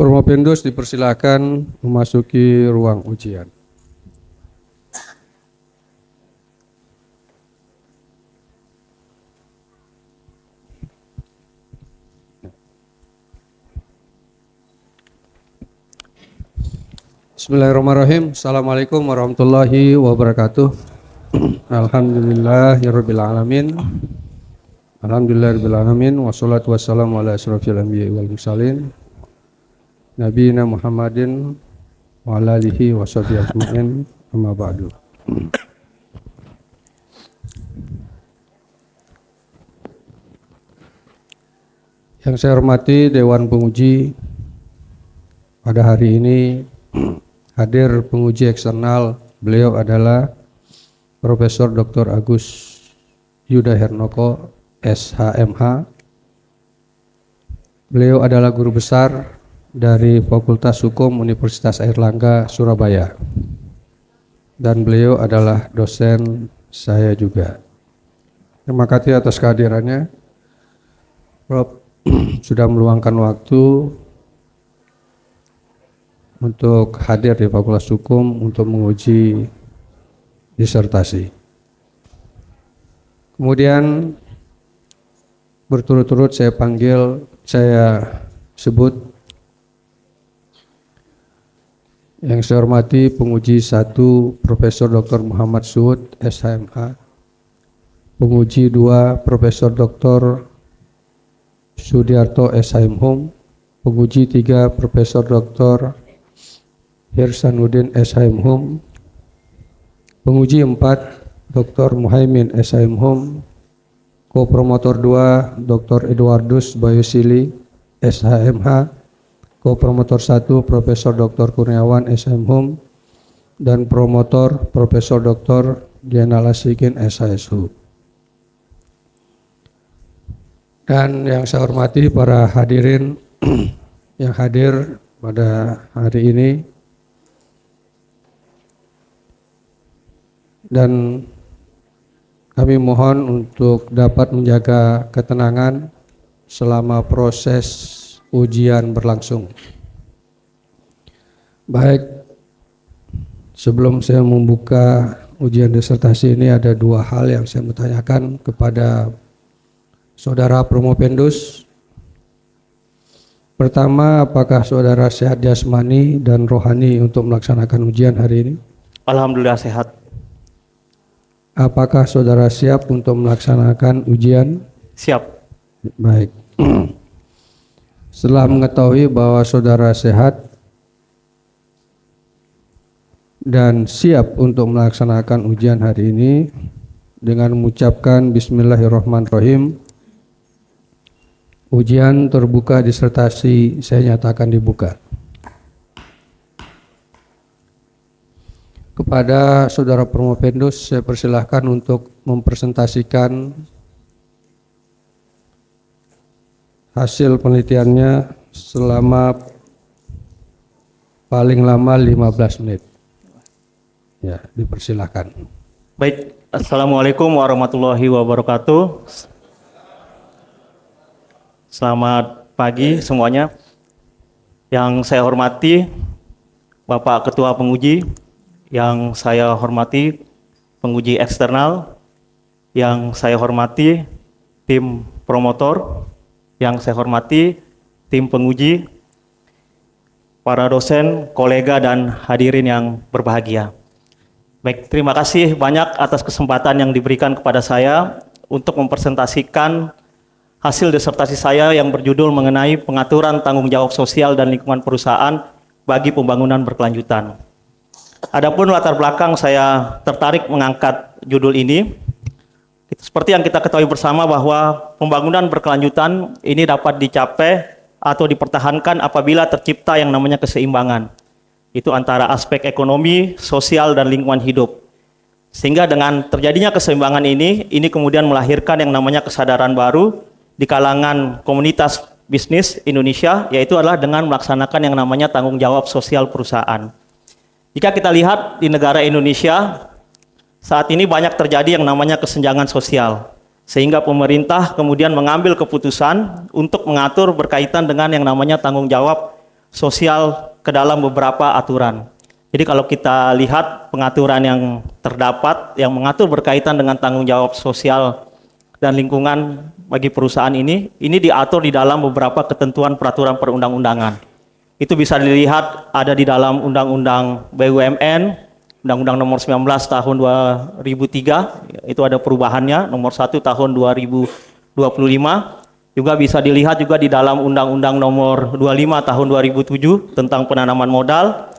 Formopeundus dipersilakan memasuki ruang ujian. Bismillahirrahmanirrahim. Assalamualaikum warahmatullahi wabarakatuh. Alhamdulillahirabbil alamin. Alhamdulillahirabbil alamin wassalatu wassalamu ala asyrofil anbiya'i wal mursalin nabiyina Muhammadin wa ala alihi washabihi ajmain. Amma ba'du. Yang saya hormati Dewan Penguji, pada hari ini hadir penguji eksternal. Beliau adalah Profesor Dr. Agus Yuda Hernoko, SHMH. Beliau adalah guru besar dari Fakultas Hukum Universitas Airlangga, Surabaya. Dan beliau adalah dosen saya juga. Terima kasih atas kehadirannya. Prof sudah meluangkan waktu untuk hadir di Fakultas Hukum untuk menguji disertasi. Kemudian berturut-turut saya sebut yang saya hormati penguji 1 Profesor Dr. Muhammad Suhud, SHMH. Penguji 2 Profesor Dr. Sudiarto, SHMHUM. Penguji 3 Profesor Dr. Hirsanuddin, SHMHUM. Penguji 4 Dr. Muhaimin, SHMHUM. Kopromotor 2 Dr. Edwardus Bayusili, SHMH. Kopromotor 1 Profesor Dr. Kurniawan, SHMHUM. Dan promotor Profesor Dr. Diana Lasikin, SHSU. Dan yang saya hormati para hadirin yang hadir pada hari ini, dan kami mohon untuk dapat menjaga ketenangan selama proses ujian berlangsung. Baik, sebelum saya membuka ujian disertasi ini, ada 2 hal yang saya mau tanyakan kepada Saudara Formopeundus. Pertama, apakah saudara sehat jasmani dan rohani untuk melaksanakan ujian hari ini? Alhamdulillah sehat. Apakah saudara siap untuk melaksanakan ujian? Siap. Baik. Setelah mengetahui bahwa saudara sehat dan siap untuk melaksanakan ujian hari ini, dengan mengucapkan Bismillahirrahmanirrahim, ujian terbuka disertasi saya nyatakan dibuka. Kepada Saudara Formopeundus, saya persilahkan untuk mempresentasikan hasil penelitiannya selama paling lama 15 menit. Ya, dipersilahkan. Baik, Assalamualaikum warahmatullahi wabarakatuh. Selamat pagi semuanya. Yang saya hormati Bapak Ketua Penguji, yang saya hormati penguji eksternal, yang saya hormati tim promotor, yang saya hormati tim penguji, para dosen, kolega, dan hadirin yang berbahagia. Baik, terima kasih banyak atas kesempatan yang diberikan kepada saya untuk mempresentasikan hasil disertasi saya yang berjudul mengenai pengaturan tanggung jawab sosial dan lingkungan perusahaan bagi pembangunan berkelanjutan. Adapun latar belakang saya tertarik mengangkat judul ini, seperti yang kita ketahui bersama bahwa pembangunan berkelanjutan ini dapat dicapai atau dipertahankan apabila tercipta yang namanya keseimbangan. Itu antara aspek ekonomi, sosial, dan lingkungan hidup. Sehingga dengan terjadinya keseimbangan ini kemudian melahirkan yang namanya kesadaran baru di kalangan komunitas bisnis Indonesia, yaitu adalah dengan melaksanakan yang namanya tanggung jawab sosial perusahaan. Jika kita lihat di negara Indonesia, saat ini banyak terjadi yang namanya kesenjangan sosial. Sehingga pemerintah kemudian mengambil keputusan untuk mengatur berkaitan dengan yang namanya tanggung jawab sosial ke dalam beberapa aturan. Jadi kalau kita lihat pengaturan yang terdapat yang mengatur berkaitan dengan tanggung jawab sosial dan lingkungan bagi perusahaan ini diatur di dalam beberapa ketentuan peraturan perundang-undangan. Itu bisa dilihat ada di dalam Undang-Undang BUMN, Undang-Undang Nomor 19 Tahun 2003, itu ada perubahannya, Nomor 1 Tahun 2025. Juga bisa dilihat juga di dalam Undang-Undang Nomor 25 Tahun 2007 tentang penanaman modal.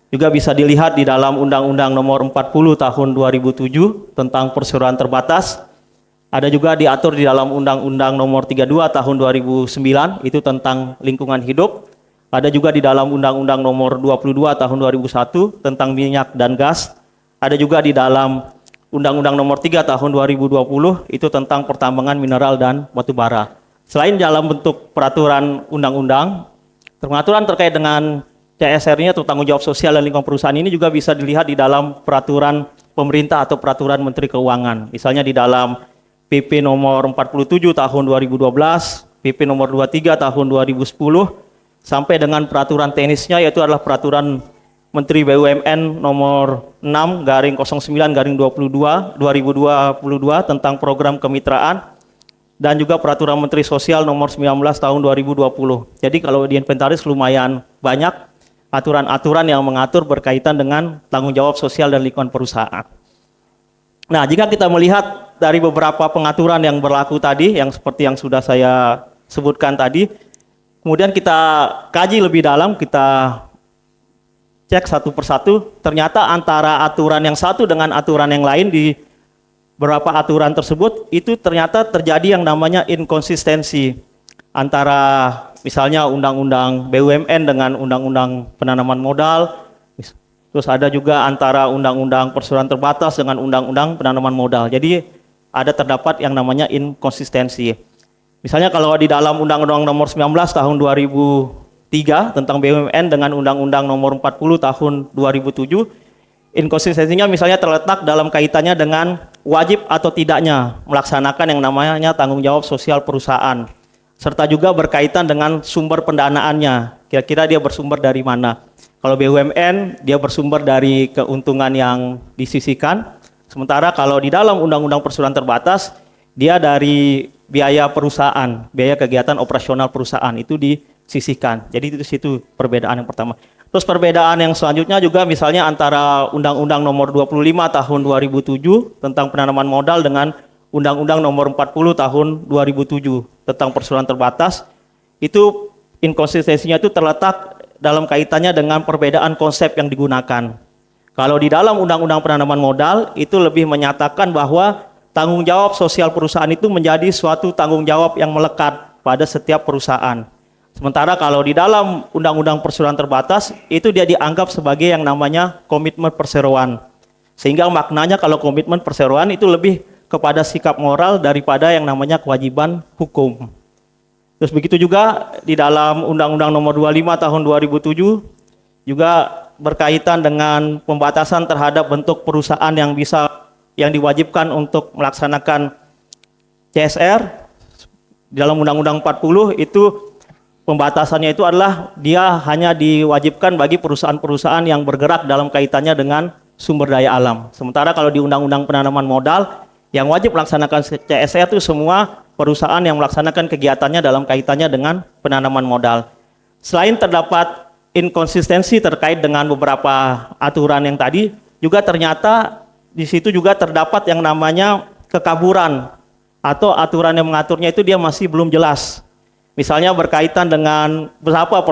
Juga bisa dilihat di dalam Undang-Undang Nomor 40 Tahun 2007 tentang perseroan terbatas. Ada juga diatur di dalam Undang-Undang Nomor 32 Tahun 2009 itu tentang lingkungan hidup. Ada juga di dalam Undang-Undang Nomor 22 Tahun 2001 tentang minyak dan gas. Ada juga di dalam Undang-Undang Nomor 3 Tahun 2020 itu tentang pertambangan mineral dan batu bara. Selain dalam bentuk peraturan undang-undang, pengaturan terkait dengan CSR-nya atau tanggung jawab sosial dan lingkungan perusahaan ini juga bisa dilihat di dalam peraturan pemerintah atau peraturan Menteri Keuangan. Misalnya di dalam PP nomor 47 tahun 2012, PP nomor 23 tahun 2010, sampai dengan peraturan teknisnya yaitu adalah peraturan Menteri BUMN nomor 6/09/22 2022 tentang program kemitraan, dan juga peraturan Menteri Sosial nomor 19 tahun 2020. Jadi kalau diinventaris lumayan banyak aturan-aturan yang mengatur berkaitan dengan tanggung jawab sosial dan lingkungan perusahaan. Nah, jika kita melihat dari beberapa pengaturan yang berlaku tadi, yang seperti yang sudah saya sebutkan tadi, kemudian kita kaji lebih dalam, kita cek satu persatu, ternyata antara aturan yang satu dengan aturan yang lain di beberapa aturan tersebut, itu ternyata terjadi yang namanya inkonsistensi antara misalnya Undang-Undang BUMN dengan Undang-Undang penanaman modal, terus ada juga antara Undang-Undang perseroan terbatas dengan Undang-Undang penanaman modal. Jadi ada terdapat yang namanya inkonsistensi. Misalnya kalau di dalam Undang-Undang Nomor 19 Tahun 2003 tentang BUMN dengan Undang-Undang Nomor 40 Tahun 2007, inkonsistensinya misalnya terletak dalam kaitannya dengan wajib atau tidaknya melaksanakan yang namanya tanggung jawab sosial perusahaan, serta juga berkaitan dengan sumber pendanaannya. Kira-kira dia bersumber dari mana? Kalau BUMN dia bersumber dari keuntungan yang disisihkan, sementara kalau di dalam Undang-Undang Perseroan Terbatas dia dari biaya perusahaan, biaya kegiatan operasional perusahaan itu disisihkan. Jadi itu situ perbedaan yang pertama. Terus perbedaan yang selanjutnya juga misalnya antara Undang-Undang Nomor 25 Tahun 2007 tentang penanaman modal dengan Undang-Undang Nomor 40 Tahun 2007 tentang perseroan terbatas, itu inkonsistensinya itu terletak dalam kaitannya dengan perbedaan konsep yang digunakan. Kalau di dalam Undang-Undang penanaman modal itu lebih menyatakan bahwa tanggung jawab sosial perusahaan itu menjadi suatu tanggung jawab yang melekat pada setiap perusahaan. Sementara kalau di dalam Undang-Undang perseroan terbatas itu dia dianggap sebagai yang namanya komitmen perseroan. Sehingga maknanya kalau komitmen perseroan itu lebih kepada sikap moral daripada yang namanya kewajiban hukum. Terus begitu juga di dalam Undang-Undang Nomor 25 Tahun 2007 juga berkaitan dengan pembatasan terhadap bentuk perusahaan yang diwajibkan untuk melaksanakan CSR. Di dalam Undang-Undang 40 itu pembatasannya itu adalah dia hanya diwajibkan bagi perusahaan-perusahaan yang bergerak dalam kaitannya dengan sumber daya alam. Sementara kalau di Undang-Undang penanaman modal yang wajib melaksanakan CSR itu semua perusahaan yang melaksanakan kegiatannya dalam kaitannya dengan penanaman modal. Selain terdapat inkonsistensi terkait dengan beberapa aturan yang tadi, juga ternyata di situ juga terdapat yang namanya kekaburan atau aturan yang mengaturnya itu dia masih belum jelas. Misalnya berkaitan dengan berapa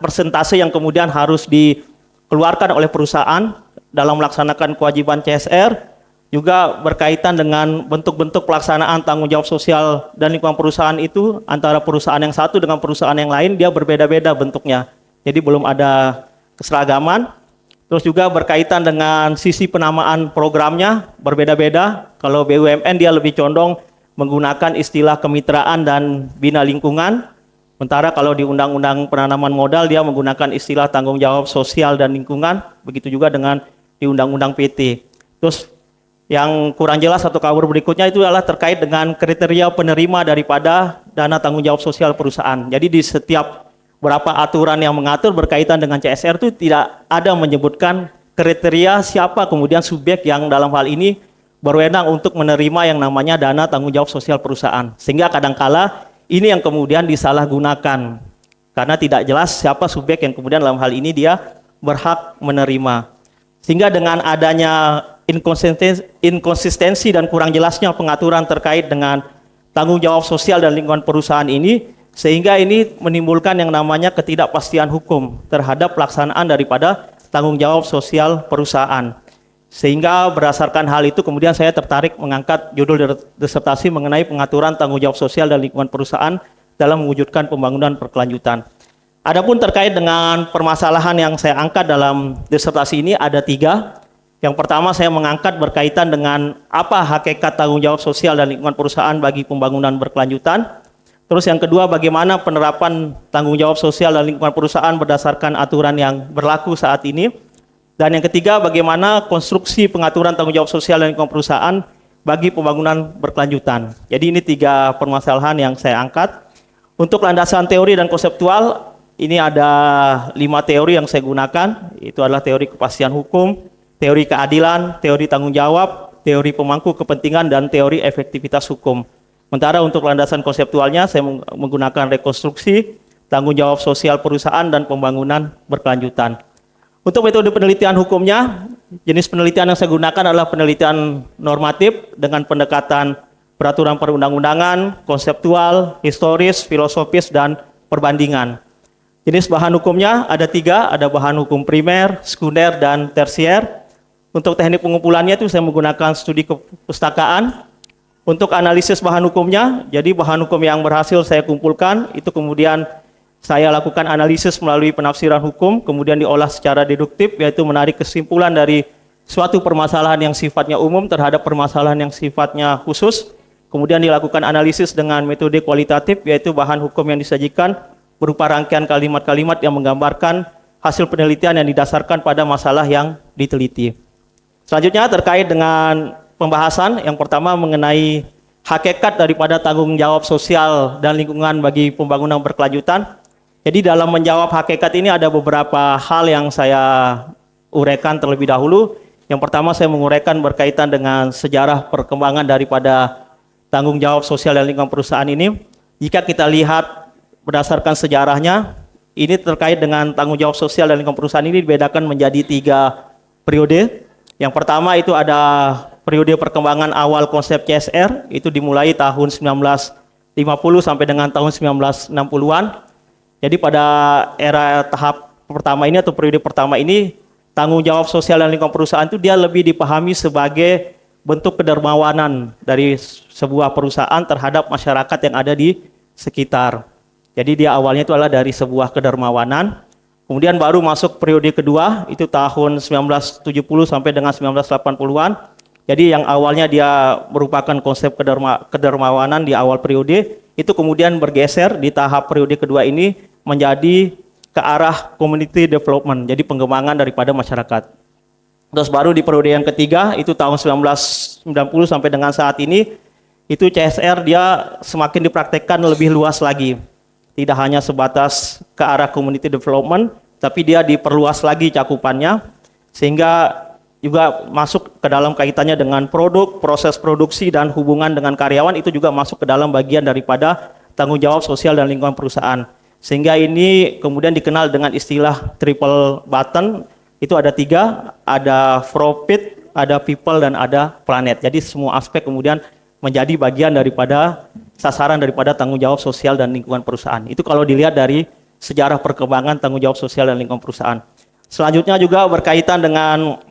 persentase yang kemudian harus dikeluarkan oleh perusahaan dalam melaksanakan kewajiban CSR, juga berkaitan dengan bentuk-bentuk pelaksanaan tanggung jawab sosial dan lingkungan perusahaan itu antara perusahaan yang satu dengan perusahaan yang lain dia berbeda-beda bentuknya. Jadi belum ada keseragaman. Terus juga berkaitan dengan sisi penamaan programnya berbeda-beda. Kalau BUMN dia lebih condong menggunakan istilah kemitraan dan bina lingkungan. Sementara kalau di Undang-Undang Penanaman Modal dia menggunakan istilah tanggung jawab sosial dan lingkungan. Begitu juga dengan di Undang-Undang PT. Terus yang kurang jelas atau kabur berikutnya itu adalah terkait dengan kriteria penerima daripada dana tanggung jawab sosial perusahaan. Jadi di setiap beberapa aturan yang mengatur berkaitan dengan CSR itu tidak ada menyebutkan kriteria siapa kemudian subjek yang dalam hal ini berwenang untuk menerima yang namanya dana tanggung jawab sosial perusahaan. Sehingga kadangkala ini yang kemudian disalahgunakan karena tidak jelas siapa subjek yang kemudian dalam hal ini dia berhak menerima. Sehingga dengan adanya inkonsistensi dan kurang jelasnya pengaturan terkait dengan tanggung jawab sosial dan lingkungan perusahaan ini, sehingga ini menimbulkan yang namanya ketidakpastian hukum terhadap pelaksanaan daripada tanggung jawab sosial perusahaan. Sehingga berdasarkan hal itu kemudian saya tertarik mengangkat judul disertasi mengenai pengaturan tanggung jawab sosial dan lingkungan perusahaan dalam mewujudkan pembangunan berkelanjutan. Adapun terkait dengan permasalahan yang saya angkat dalam disertasi ini ada 3. Yang pertama saya mengangkat berkaitan dengan apa hakikat tanggung jawab sosial dan lingkungan perusahaan bagi pembangunan berkelanjutan. Terus yang kedua bagaimana penerapan tanggung jawab sosial dan lingkungan perusahaan berdasarkan aturan yang berlaku saat ini. Dan yang ketiga bagaimana konstruksi pengaturan tanggung jawab sosial dan lingkungan perusahaan bagi pembangunan berkelanjutan. Jadi ini 3 permasalahan yang saya angkat. Untuk landasan teori dan konseptual ini ada 5 teori yang saya gunakan. Itu adalah teori kepastian hukum, teori keadilan, teori tanggung jawab, teori pemangku kepentingan, dan teori efektivitas hukum. Sementara untuk landasan konseptualnya saya menggunakan rekonstruksi, tanggung jawab sosial perusahaan, dan pembangunan berkelanjutan. Untuk metode penelitian hukumnya, jenis penelitian yang saya gunakan adalah penelitian normatif dengan pendekatan peraturan perundang-undangan, konseptual, historis, filosofis, dan perbandingan. Jenis bahan hukumnya ada 3, ada bahan hukum primer, sekunder, dan tersier. Untuk teknik pengumpulannya itu saya menggunakan studi kepustakaan. Untuk analisis bahan hukumnya, jadi bahan hukum yang berhasil saya kumpulkan, itu kemudian saya lakukan analisis melalui penafsiran hukum, kemudian diolah secara deduktif, yaitu menarik kesimpulan dari suatu permasalahan yang sifatnya umum terhadap permasalahan yang sifatnya khusus. Kemudian dilakukan analisis dengan metode kualitatif, yaitu bahan hukum yang disajikan berupa rangkaian kalimat-kalimat yang menggambarkan hasil penelitian yang didasarkan pada masalah yang diteliti. Selanjutnya terkait dengan pembahasan, yang pertama mengenai hakikat daripada tanggung jawab sosial dan lingkungan bagi pembangunan berkelanjutan. Jadi dalam menjawab hakikat ini ada beberapa hal yang saya uraikan terlebih dahulu. Yang pertama saya menguraikan berkaitan dengan sejarah perkembangan daripada tanggung jawab sosial dan lingkungan perusahaan ini. Jika kita lihat berdasarkan sejarahnya, ini terkait dengan tanggung jawab sosial dan lingkungan perusahaan ini dibedakan menjadi 3 periode. Yang pertama itu ada periode perkembangan awal konsep CSR, itu dimulai tahun 1950 sampai dengan tahun 1960-an. Jadi pada era tahap pertama ini atau periode pertama ini, tanggung jawab sosial dan lingkungan perusahaan itu dia lebih dipahami sebagai bentuk kedermawanan dari sebuah perusahaan terhadap masyarakat yang ada di sekitar. Jadi dia awalnya itu adalah dari sebuah kedermawanan. Kemudian baru masuk periode kedua, itu tahun 1970 sampai dengan 1980-an. Jadi yang awalnya dia merupakan konsep kedermawanan di awal periode, itu kemudian bergeser di tahap periode kedua ini menjadi ke arah community development, jadi pengembangan daripada masyarakat. Terus baru di periode yang ketiga, itu tahun 1990 sampai dengan saat ini, itu CSR dia semakin dipraktekkan lebih luas lagi. Tidak hanya sebatas ke arah community development, tapi dia diperluas lagi cakupannya, sehingga juga masuk ke dalam kaitannya dengan produk, proses produksi, dan hubungan dengan karyawan, itu juga masuk ke dalam bagian daripada tanggung jawab sosial dan lingkungan perusahaan. Sehingga ini kemudian dikenal dengan istilah triple button, itu ada 3, ada profit, ada people, dan ada planet. Jadi semua aspek kemudian menjadi bagian daripada sasaran daripada tanggung jawab sosial dan lingkungan perusahaan. Itu kalau dilihat dari sejarah perkembangan tanggung jawab sosial dan lingkungan perusahaan. Selanjutnya juga berkaitan dengan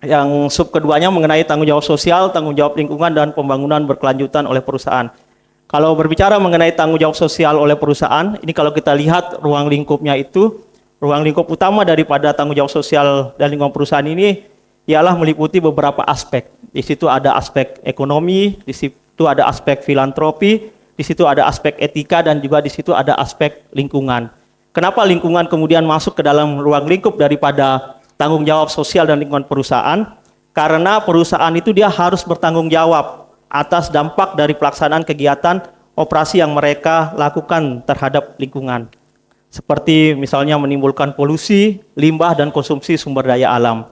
yang sub keduanya mengenai tanggung jawab sosial, tanggung jawab lingkungan, dan pembangunan berkelanjutan oleh perusahaan. Kalau berbicara mengenai tanggung jawab sosial oleh perusahaan, ini kalau kita lihat ruang lingkupnya itu, ruang lingkup utama daripada tanggung jawab sosial dan lingkungan perusahaan ini ialah meliputi beberapa aspek. Di situ ada aspek ekonomi, di situ ada aspek filantropi, di situ ada aspek etika, dan juga di situ ada aspek lingkungan. Kenapa lingkungan kemudian masuk ke dalam ruang lingkup daripada tanggung jawab sosial dan lingkungan perusahaan? Karena perusahaan itu dia harus bertanggung jawab atas dampak dari pelaksanaan kegiatan operasi yang mereka lakukan terhadap lingkungan. seperti misalnya menimbulkan polusi, limbah, dan konsumsi sumber daya alam.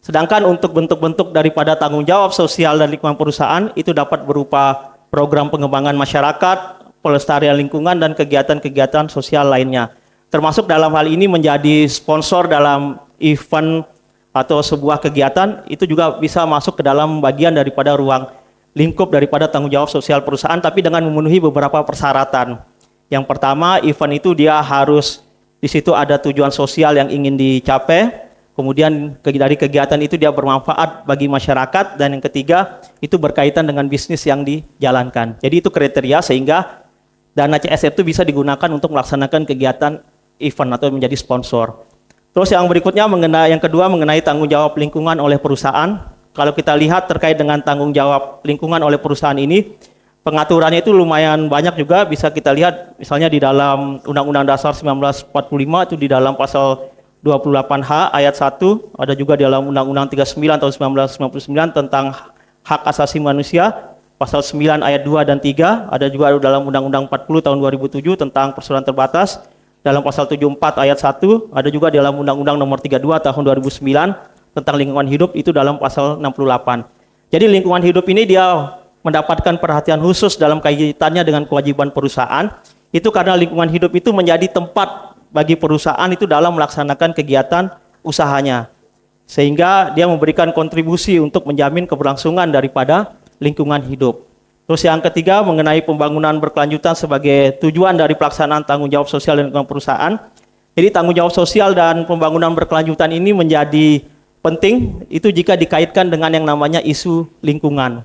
Sedangkan untuk bentuk-bentuk daripada tanggung jawab sosial dan lingkungan perusahaan itu dapat berupa program pengembangan masyarakat, pelestarian lingkungan, dan kegiatan-kegiatan sosial lainnya. Termasuk dalam hal ini menjadi sponsor dalam event atau sebuah kegiatan, itu juga bisa masuk ke dalam bagian daripada ruang lingkup daripada tanggung jawab sosial perusahaan, tapi dengan memenuhi beberapa persyaratan. Yang pertama, event itu dia harus di situ ada tujuan sosial yang ingin dicapai. Kemudian dari kegiatan itu dia bermanfaat bagi masyarakat, dan yang ketiga itu berkaitan dengan bisnis yang dijalankan. Jadi itu kriteria sehingga dana CSR itu bisa digunakan untuk melaksanakan kegiatan event atau menjadi sponsor. Terus yang berikutnya yang kedua mengenai tanggung jawab lingkungan oleh perusahaan. Kalau kita lihat terkait dengan tanggung jawab lingkungan oleh perusahaan ini, pengaturannya itu lumayan banyak juga, bisa kita lihat misalnya di dalam Undang-Undang Dasar 1945 itu di dalam pasal 28H ayat 1, ada juga di dalam Undang-Undang 39 tahun 1999 tentang hak asasi manusia, pasal 9 ayat 2 dan 3, ada juga dalam Undang-Undang 40 tahun 2007 tentang perseroan terbatas, dalam pasal 74 ayat 1, ada juga di dalam Undang-Undang nomor 32 tahun 2009 tentang lingkungan hidup, itu dalam pasal 68. Jadi lingkungan hidup ini dia mendapatkan perhatian khusus dalam kaitannya dengan kewajiban perusahaan, itu karena lingkungan hidup itu menjadi tempat bagi perusahaan itu dalam melaksanakan kegiatan usahanya. Sehingga dia memberikan kontribusi untuk menjamin keberlangsungan daripada lingkungan hidup. Terus yang ketiga mengenai pembangunan berkelanjutan sebagai tujuan dari pelaksanaan tanggung jawab sosial dan lingkungan perusahaan. Jadi tanggung jawab sosial dan pembangunan berkelanjutan ini menjadi penting itu jika dikaitkan dengan yang namanya isu lingkungan.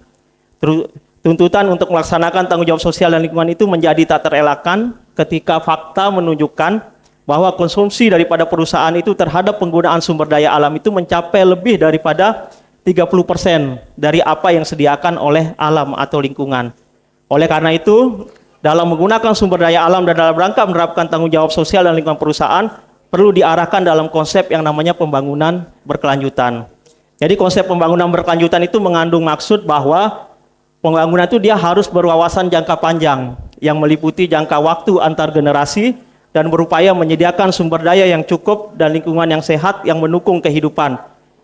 Tuntutan untuk melaksanakan tanggung jawab sosial dan lingkungan itu menjadi tak terelakkan ketika fakta menunjukkan bahwa konsumsi daripada perusahaan itu terhadap penggunaan sumber daya alam itu mencapai lebih daripada 30% dari apa yang disediakan oleh alam atau lingkungan. Oleh karena itu, dalam menggunakan sumber daya alam dan dalam rangka menerapkan tanggung jawab sosial dan lingkungan perusahaan, perlu diarahkan dalam konsep yang namanya pembangunan berkelanjutan. Jadi konsep pembangunan berkelanjutan itu mengandung maksud bahwa pembangunan itu dia harus berwawasan jangka panjang yang meliputi jangka waktu antar generasi dan berupaya menyediakan sumber daya yang cukup dan lingkungan yang sehat yang mendukung kehidupan.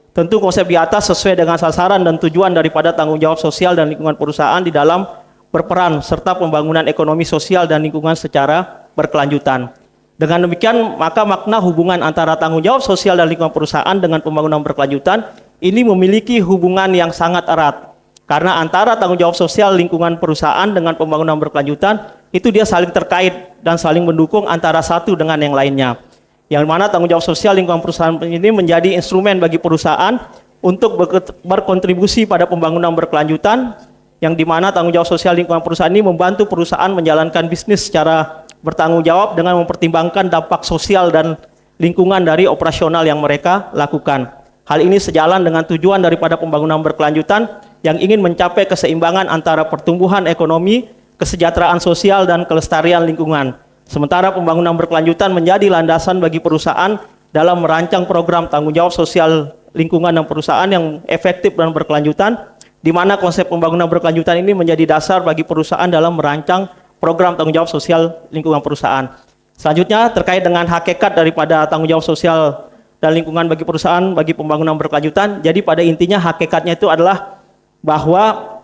Tentu konsep di atas sesuai dengan sasaran dan tujuan daripada tanggung jawab sosial dan lingkungan perusahaan di dalam berperan serta pembangunan ekonomi sosial dan lingkungan secara berkelanjutan. Dengan demikian, maka makna hubungan antara tanggung jawab sosial dan lingkungan perusahaan dengan pembangunan berkelanjutan ini memiliki hubungan yang sangat erat. Karena antara tanggung jawab sosial lingkungan perusahaan dengan pembangunan berkelanjutan itu dia saling terkait dan saling mendukung antara satu dengan yang lainnya. Yang mana tanggung jawab sosial lingkungan perusahaan ini menjadi instrumen bagi perusahaan untuk berkontribusi pada pembangunan berkelanjutan, yang dimana tanggung jawab sosial lingkungan perusahaan ini membantu perusahaan menjalankan bisnis secara bertanggung jawab dengan mempertimbangkan dampak sosial dan lingkungan dari operasional yang mereka lakukan. Hal ini sejalan dengan tujuan daripada pembangunan berkelanjutan yang ingin mencapai keseimbangan antara pertumbuhan ekonomi, kesejahteraan sosial, dan kelestarian lingkungan. Sementara pembangunan berkelanjutan menjadi landasan bagi perusahaan dalam merancang program tanggung jawab sosial lingkungan dan perusahaan yang efektif dan berkelanjutan, di mana konsep pembangunan berkelanjutan ini menjadi dasar bagi perusahaan dalam merancang program tanggung jawab sosial lingkungan perusahaan. Selanjutnya terkait dengan hakikat daripada tanggung jawab sosial dan lingkungan bagi perusahaan bagi pembangunan berkelanjutan. Jadi pada intinya hakikatnya itu adalah bahwa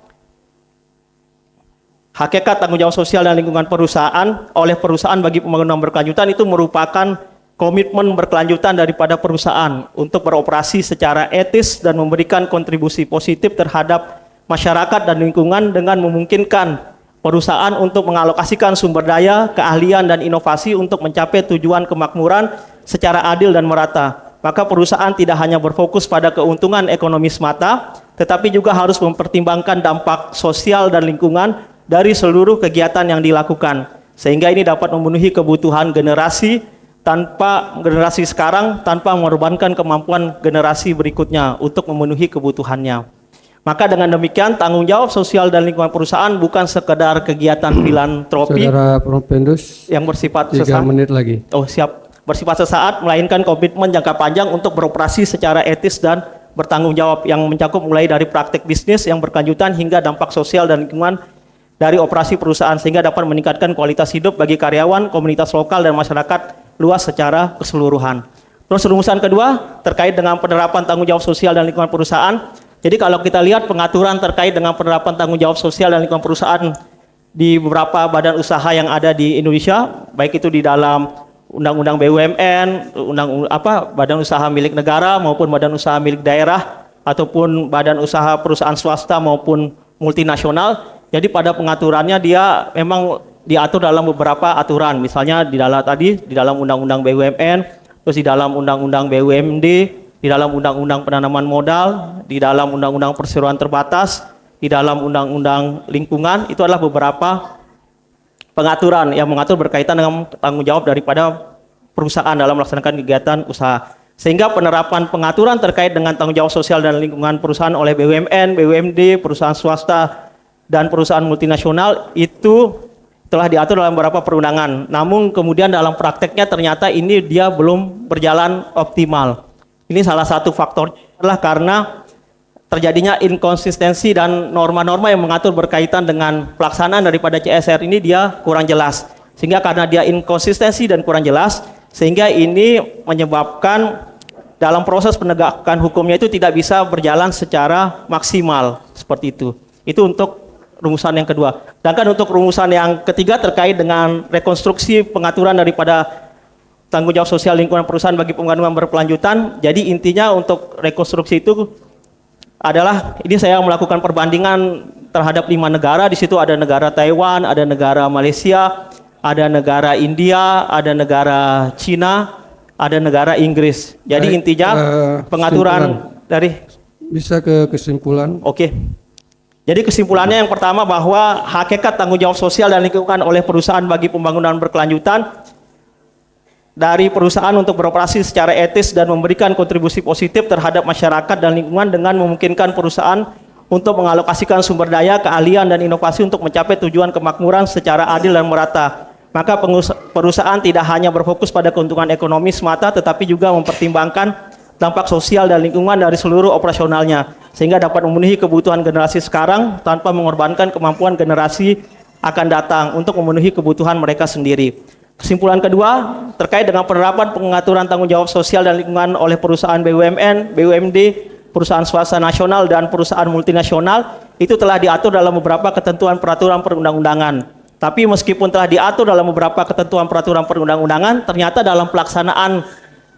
hakikat tanggung jawab sosial dan lingkungan perusahaan oleh perusahaan bagi pembangunan berkelanjutan itu merupakan komitmen berkelanjutan daripada perusahaan untuk beroperasi secara etis dan memberikan kontribusi positif terhadap masyarakat dan lingkungan dengan memungkinkan perusahaan untuk mengalokasikan sumber daya, keahlian, dan inovasi untuk mencapai tujuan kemakmuran secara adil dan merata. Maka perusahaan tidak hanya berfokus pada keuntungan ekonomi semata, tetapi juga harus mempertimbangkan dampak sosial dan lingkungan dari seluruh kegiatan yang dilakukan, sehingga ini dapat memenuhi kebutuhan generasi sekarang tanpa mengorbankan kemampuan generasi berikutnya untuk memenuhi kebutuhannya. Maka dengan demikian tanggung jawab sosial dan lingkungan perusahaan bukan sekedar kegiatan filantropi Saudara Propendus, yang bersifat 3 sesaat. menit lagi. Oh siap, bersifat sesaat, melainkan komitmen jangka panjang untuk beroperasi secara etis dan bertanggung jawab yang mencakup mulai dari praktik bisnis yang berkelanjutan hingga dampak sosial dan lingkungan dari operasi perusahaan, sehingga dapat meningkatkan kualitas hidup bagi karyawan, komunitas lokal, dan masyarakat luas secara keseluruhan. Terus rumusan kedua terkait dengan penerapan tanggung jawab sosial dan lingkungan perusahaan. Jadi kalau kita lihat pengaturan terkait dengan penerapan tanggung jawab sosial dan lingkungan perusahaan di beberapa badan usaha yang ada di Indonesia, baik itu di dalam Undang-Undang BUMN, badan usaha milik negara maupun badan usaha milik daerah ataupun badan usaha perusahaan swasta maupun multinasional. Jadi pada pengaturannya dia memang diatur dalam beberapa aturan, misalnya di dalam Undang-Undang BUMN, terus di dalam Undang-Undang BUMD, di dalam Undang-Undang Penanaman Modal, di dalam Undang-Undang Perseroan Terbatas, di dalam Undang-Undang Lingkungan. Itu adalah beberapa pengaturan yang mengatur berkaitan dengan tanggung jawab daripada perusahaan dalam melaksanakan kegiatan usaha. Sehingga penerapan pengaturan terkait dengan tanggung jawab sosial dan lingkungan perusahaan oleh BUMN, BUMD, perusahaan swasta, dan perusahaan multinasional itu telah diatur dalam beberapa perundangan. Namun kemudian dalam prakteknya ternyata ini dia belum berjalan optimal. Ini salah satu faktornya adalah karena terjadinya inkonsistensi dan norma-norma yang mengatur berkaitan dengan pelaksanaan daripada CSR ini dia kurang jelas. Sehingga karena dia inkonsistensi dan kurang jelas, sehingga ini menyebabkan dalam proses penegakan hukumnya itu tidak bisa berjalan secara maksimal seperti itu. Itu untuk rumusan yang kedua. Sedangkan untuk rumusan yang ketiga terkait dengan rekonstruksi pengaturan daripada tanggung jawab sosial lingkungan perusahaan bagi pembangunan berkelanjutan. Jadi intinya untuk rekonstruksi itu adalah ini saya melakukan perbandingan terhadap 5 negara. Di situ ada negara Taiwan, ada negara Malaysia, ada negara India, ada negara Cina, ada negara Inggris. Jadi intinya pengaturan dari bisa ke kesimpulan. Oke. Jadi kesimpulannya yang pertama bahwa hakikat tanggung jawab sosial dan lingkungan oleh perusahaan bagi pembangunan berkelanjutan dari perusahaan untuk beroperasi secara etis dan memberikan kontribusi positif terhadap masyarakat dan lingkungan dengan memungkinkan perusahaan untuk mengalokasikan sumber daya, keahlian, dan inovasi untuk mencapai tujuan kemakmuran secara adil dan merata. Maka perusahaan tidak hanya berfokus pada keuntungan ekonomi semata, tetapi juga mempertimbangkan dampak sosial dan lingkungan dari seluruh operasionalnya, sehingga dapat memenuhi kebutuhan generasi sekarang tanpa mengorbankan kemampuan generasi akan datang untuk memenuhi kebutuhan mereka sendiri. Kesimpulan kedua, terkait dengan penerapan pengaturan tanggung jawab sosial dan lingkungan oleh perusahaan BUMN, BUMD, perusahaan swasta nasional, dan perusahaan multinasional, itu telah diatur dalam beberapa ketentuan peraturan perundang-undangan. Tapi meskipun telah diatur dalam beberapa ketentuan peraturan perundang-undangan, ternyata dalam pelaksanaan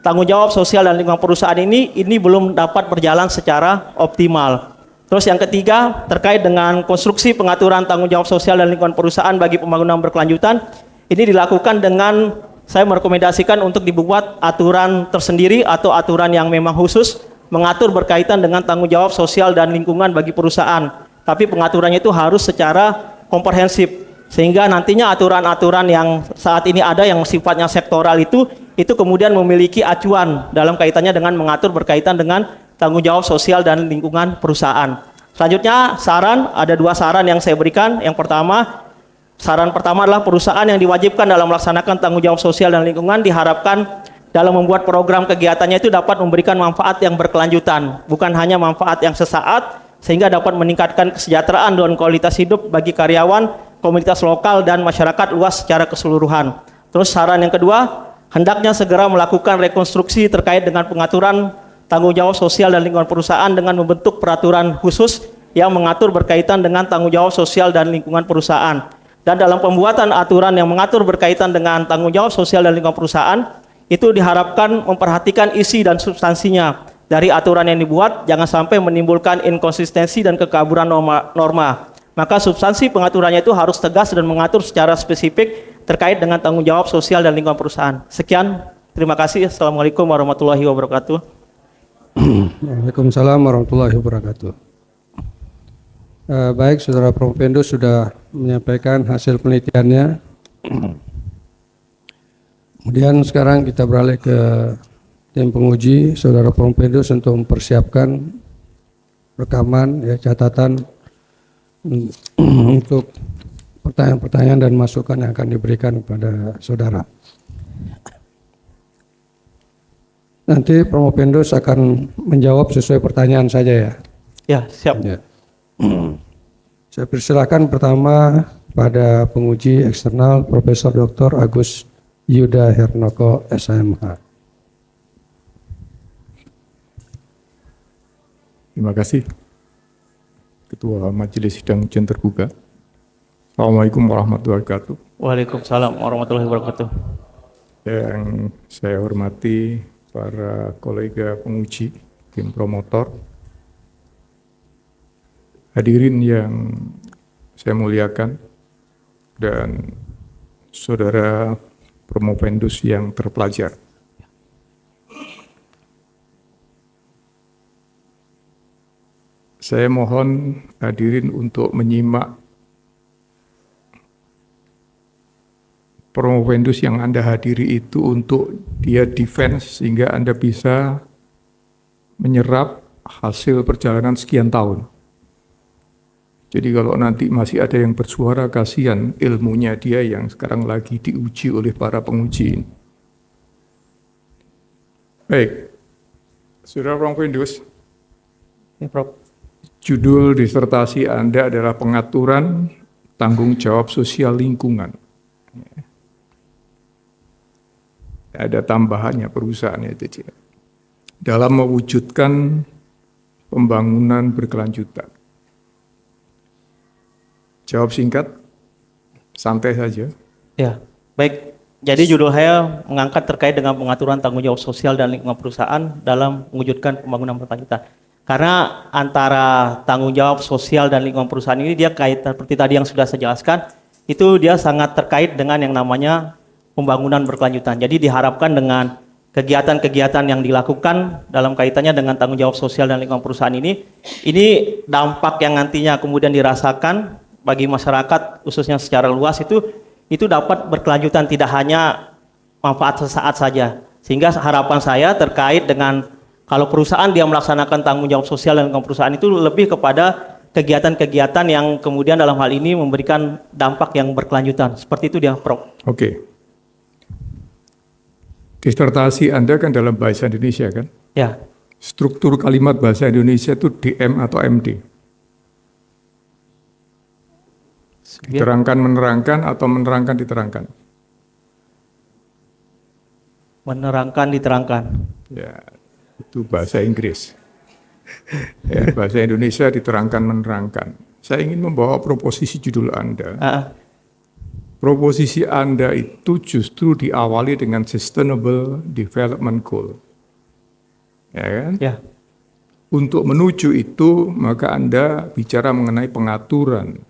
tanggung jawab sosial dan lingkungan perusahaan ini belum dapat berjalan secara optimal. Terus yang ketiga, terkait dengan konstruksi pengaturan tanggung jawab sosial dan lingkungan perusahaan bagi pembangunan berkelanjutan, ini dilakukan dengan saya merekomendasikan untuk dibuat aturan tersendiri atau aturan yang memang khusus mengatur berkaitan dengan tanggung jawab sosial dan lingkungan bagi perusahaan. Tapi pengaturannya itu harus secara komprehensif, sehingga nantinya aturan-aturan yang saat ini ada yang sifatnya sektoral itu kemudian memiliki acuan dalam kaitannya dengan mengatur berkaitan dengan tanggung jawab sosial dan lingkungan perusahaan. Selanjutnya ada 2 saran yang saya berikan. Saran pertama adalah perusahaan yang diwajibkan dalam melaksanakan tanggung jawab sosial dan lingkungan diharapkan dalam membuat program kegiatannya itu dapat memberikan manfaat yang berkelanjutan, bukan hanya manfaat yang sesaat, sehingga dapat meningkatkan kesejahteraan dan kualitas hidup bagi karyawan, komunitas lokal, dan masyarakat luas secara keseluruhan. Terus saran yang kedua, hendaknya segera melakukan rekonstruksi terkait dengan pengaturan tanggung jawab sosial dan lingkungan perusahaan dengan membentuk peraturan khusus yang mengatur berkaitan dengan tanggung jawab sosial dan lingkungan perusahaan. Dan dalam pembuatan aturan yang mengatur berkaitan dengan tanggung jawab sosial dan lingkungan perusahaan, itu diharapkan memperhatikan isi dan substansinya dari aturan yang dibuat, jangan sampai menimbulkan inkonsistensi dan kekaburan norma. Maka substansi pengaturannya itu harus tegas dan mengatur secara spesifik terkait dengan tanggung jawab sosial dan lingkungan perusahaan. Sekian, terima kasih. Assalamualaikum warahmatullahi wabarakatuh. Waalaikumsalam warahmatullahi wabarakatuh. Baik, Saudara Prompendo sudah menyampaikan hasil penelitiannya. Kemudian sekarang kita beralih ke tim penguji, Saudara Prompendo, untuk mempersiapkan rekaman, catatan untuk pertanyaan-pertanyaan dan masukan yang akan diberikan kepada saudara. Nanti Promopendos akan menjawab sesuai pertanyaan saja ya. Ya, siap. Ya. Saya persilakan pertama pada penguji eksternal Profesor Dr. Agus Yuda Hernoko SMH. Terima kasih Ketua Majelis Sidang Ujian Terbuka. Assalamualaikum warahmatullahi wabarakatuh. Waalaikumsalam warahmatullahi wabarakatuh. Yang saya hormati para kolega penguji, tim promotor, hadirin yang saya muliakan, dan saudara promovendus yang terpelajar. Saya mohon hadirin untuk menyimak promovendus yang Anda hadiri itu untuk dia defense sehingga Anda bisa menyerap hasil perjalanan sekian tahun. Jadi kalau nanti masih ada yang bersuara, kasihan ilmunya dia yang sekarang lagi diuji oleh para penguji. Baik, saudara promovendus, Ya, Prof. judul disertasi Anda adalah pengaturan tanggung jawab sosial lingkungan. Ada tambahannya perusahaan itu dalam mewujudkan pembangunan berkelanjutan. Jawab singkat, santai saja. Ya, baik. Jadi judul saya mengangkat terkait dengan pengaturan tanggung jawab sosial dan lingkungan perusahaan dalam mewujudkan pembangunan berkelanjutan. Karena antara tanggung jawab sosial dan lingkungan perusahaan ini dia kaitan seperti tadi yang sudah saya jelaskan, itu dia sangat terkait dengan yang namanya pembangunan berkelanjutan. Jadi diharapkan dengan kegiatan-kegiatan yang dilakukan dalam kaitannya dengan tanggung jawab sosial dan lingkungan perusahaan ini dampak yang nantinya kemudian dirasakan bagi masyarakat khususnya secara luas itu dapat berkelanjutan, tidak hanya manfaat sesaat saja. Sehingga harapan saya terkait dengan kalau perusahaan dia melaksanakan tanggung jawab sosial dan lingkungan perusahaan itu lebih kepada kegiatan-kegiatan yang kemudian dalam hal ini memberikan dampak yang berkelanjutan. Seperti itu dia, Prof. Oke. Disertasi Anda kan dalam bahasa Indonesia kan? Ya. Struktur kalimat bahasa Indonesia itu DM atau MD? Diterangkan, menerangkan, atau menerangkan, diterangkan? Menerangkan, diterangkan. Ya, itu bahasa Inggris. Ya, bahasa Indonesia diterangkan, menerangkan. Saya ingin membawa proposisi judul Anda. Proposisi Anda itu justru diawali dengan Sustainable Development Goal. Ya kan? Ya. Untuk menuju itu, maka Anda bicara mengenai pengaturan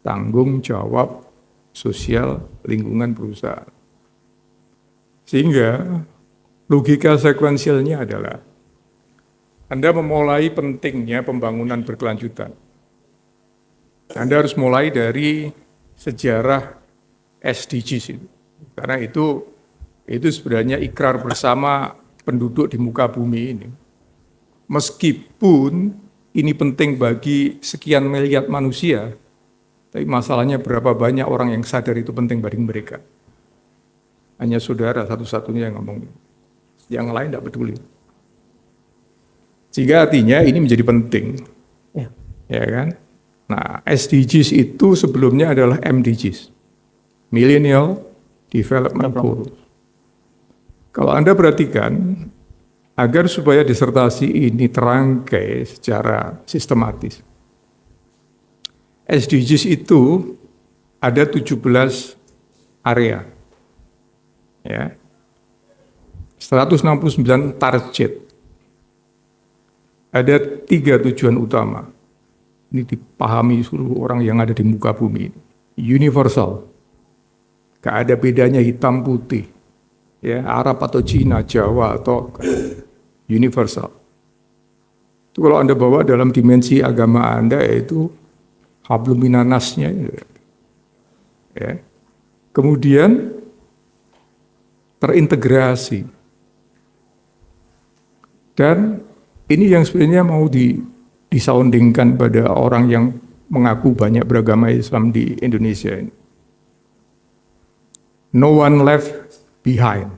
tanggung jawab sosial lingkungan perusahaan. Sehingga logika sekuensialnya adalah Anda memulai pentingnya pembangunan berkelanjutan. Anda harus mulai dari sejarah SDGs itu. Karena itu sebenarnya ikrar bersama penduduk di muka bumi ini. Meskipun ini penting bagi sekian miliar manusia, tapi masalahnya berapa banyak orang yang sadar itu penting bagi mereka. Hanya saudara satu-satunya yang ngomong. Yang lain tidak peduli. Sehingga artinya ini menjadi penting. Ya kan? Nah, SDGs itu sebelumnya adalah MDGs. Millennial Development Goals. Kalau Anda perhatikan, agar supaya disertasi ini terangkai secara sistematis, SDGs itu ada 17 area. Ya. 169 target. Ada 3 tujuan utama. Ini dipahami seluruh orang yang ada di muka bumi. Universal. Gak ada bedanya hitam putih. Ya, Arab atau Cina, Jawa atau universal. Itu kalau Anda bawa dalam dimensi agama Anda yaitu hablum minannasnya. Ya. Kemudian terintegrasi. Dan ini yang sebenarnya mau disoundingkan pada orang yang mengaku banyak beragama Islam di Indonesia ini. No one left behind.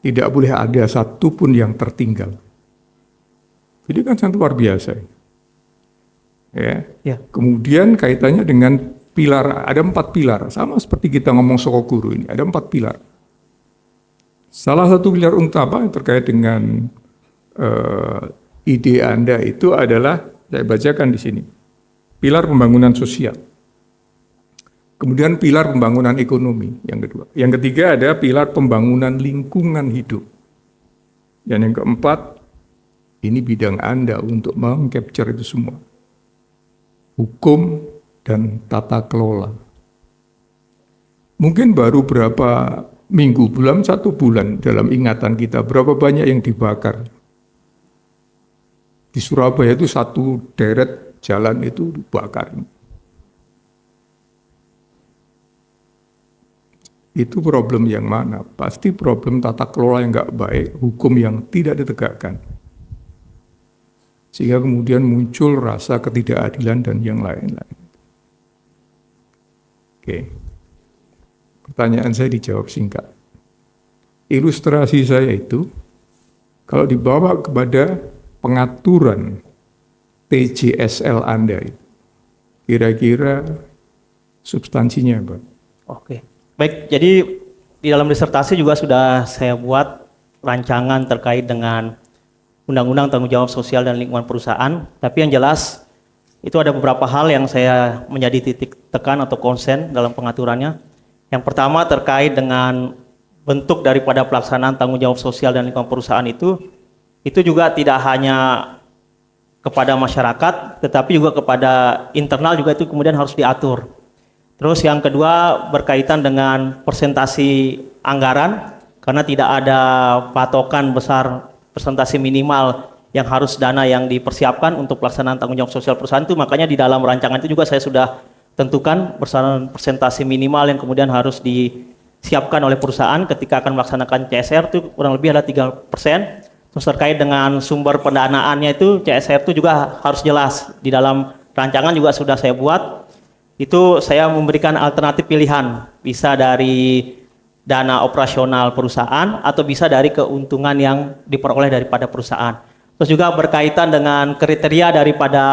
Tidak boleh ada satupun yang tertinggal. Jadi kan sangat luar biasa. Ya. Ya. Kemudian kaitannya dengan pilar, ada 4 pilar, sama seperti kita ngomong Sokoguru ini, ada 4 pilar. Salah satu pilar utama yang terkait dengan ide Anda itu adalah, saya bacakan di sini, pilar pembangunan sosial. Kemudian pilar pembangunan ekonomi, yang kedua. Yang ketiga ada pilar pembangunan lingkungan hidup. Dan yang keempat, ini bidang Anda untuk meng-capture itu semua. Hukum dan tata kelola. Mungkin baru berapa minggu, belum 1 bulan dalam ingatan kita, berapa banyak yang dibakar. Di Surabaya itu 1 deret jalan itu dibakar. Itu problem yang mana? Pasti problem tata kelola yang nggak baik, hukum yang tidak ditegakkan. Sehingga kemudian muncul rasa ketidakadilan dan yang lain-lain. Oke. Pertanyaan saya dijawab singkat. Ilustrasi saya itu, kalau dibawa kepada pengaturan TJSL Anda, kira-kira substansinya apa? Oke. Baik, jadi di dalam disertasi juga sudah saya buat rancangan terkait dengan Undang-Undang Tanggung Jawab Sosial dan Lingkungan Perusahaan, tapi yang jelas itu ada beberapa hal yang saya menjadi titik tekan atau konsen dalam pengaturannya. Yang pertama terkait dengan bentuk daripada pelaksanaan tanggung jawab sosial dan lingkungan perusahaan itu juga tidak hanya kepada masyarakat, tetapi juga kepada internal juga itu kemudian harus diatur. Terus yang kedua berkaitan dengan persentasi anggaran, karena tidak ada patokan besar persentase minimal yang harus dana yang dipersiapkan untuk pelaksanaan tanggung jawab sosial perusahaan itu, makanya di dalam rancangan itu juga saya sudah tentukan besaran persentase minimal yang kemudian harus disiapkan oleh perusahaan ketika akan melaksanakan CSR itu kurang lebih ada 3%. Terus terkait dengan sumber pendanaannya itu CSR itu juga harus jelas. Di dalam rancangan juga sudah saya buat, itu saya memberikan alternatif pilihan, bisa dari dana operasional perusahaan atau bisa dari keuntungan yang diperoleh daripada perusahaan. Terus juga berkaitan dengan kriteria daripada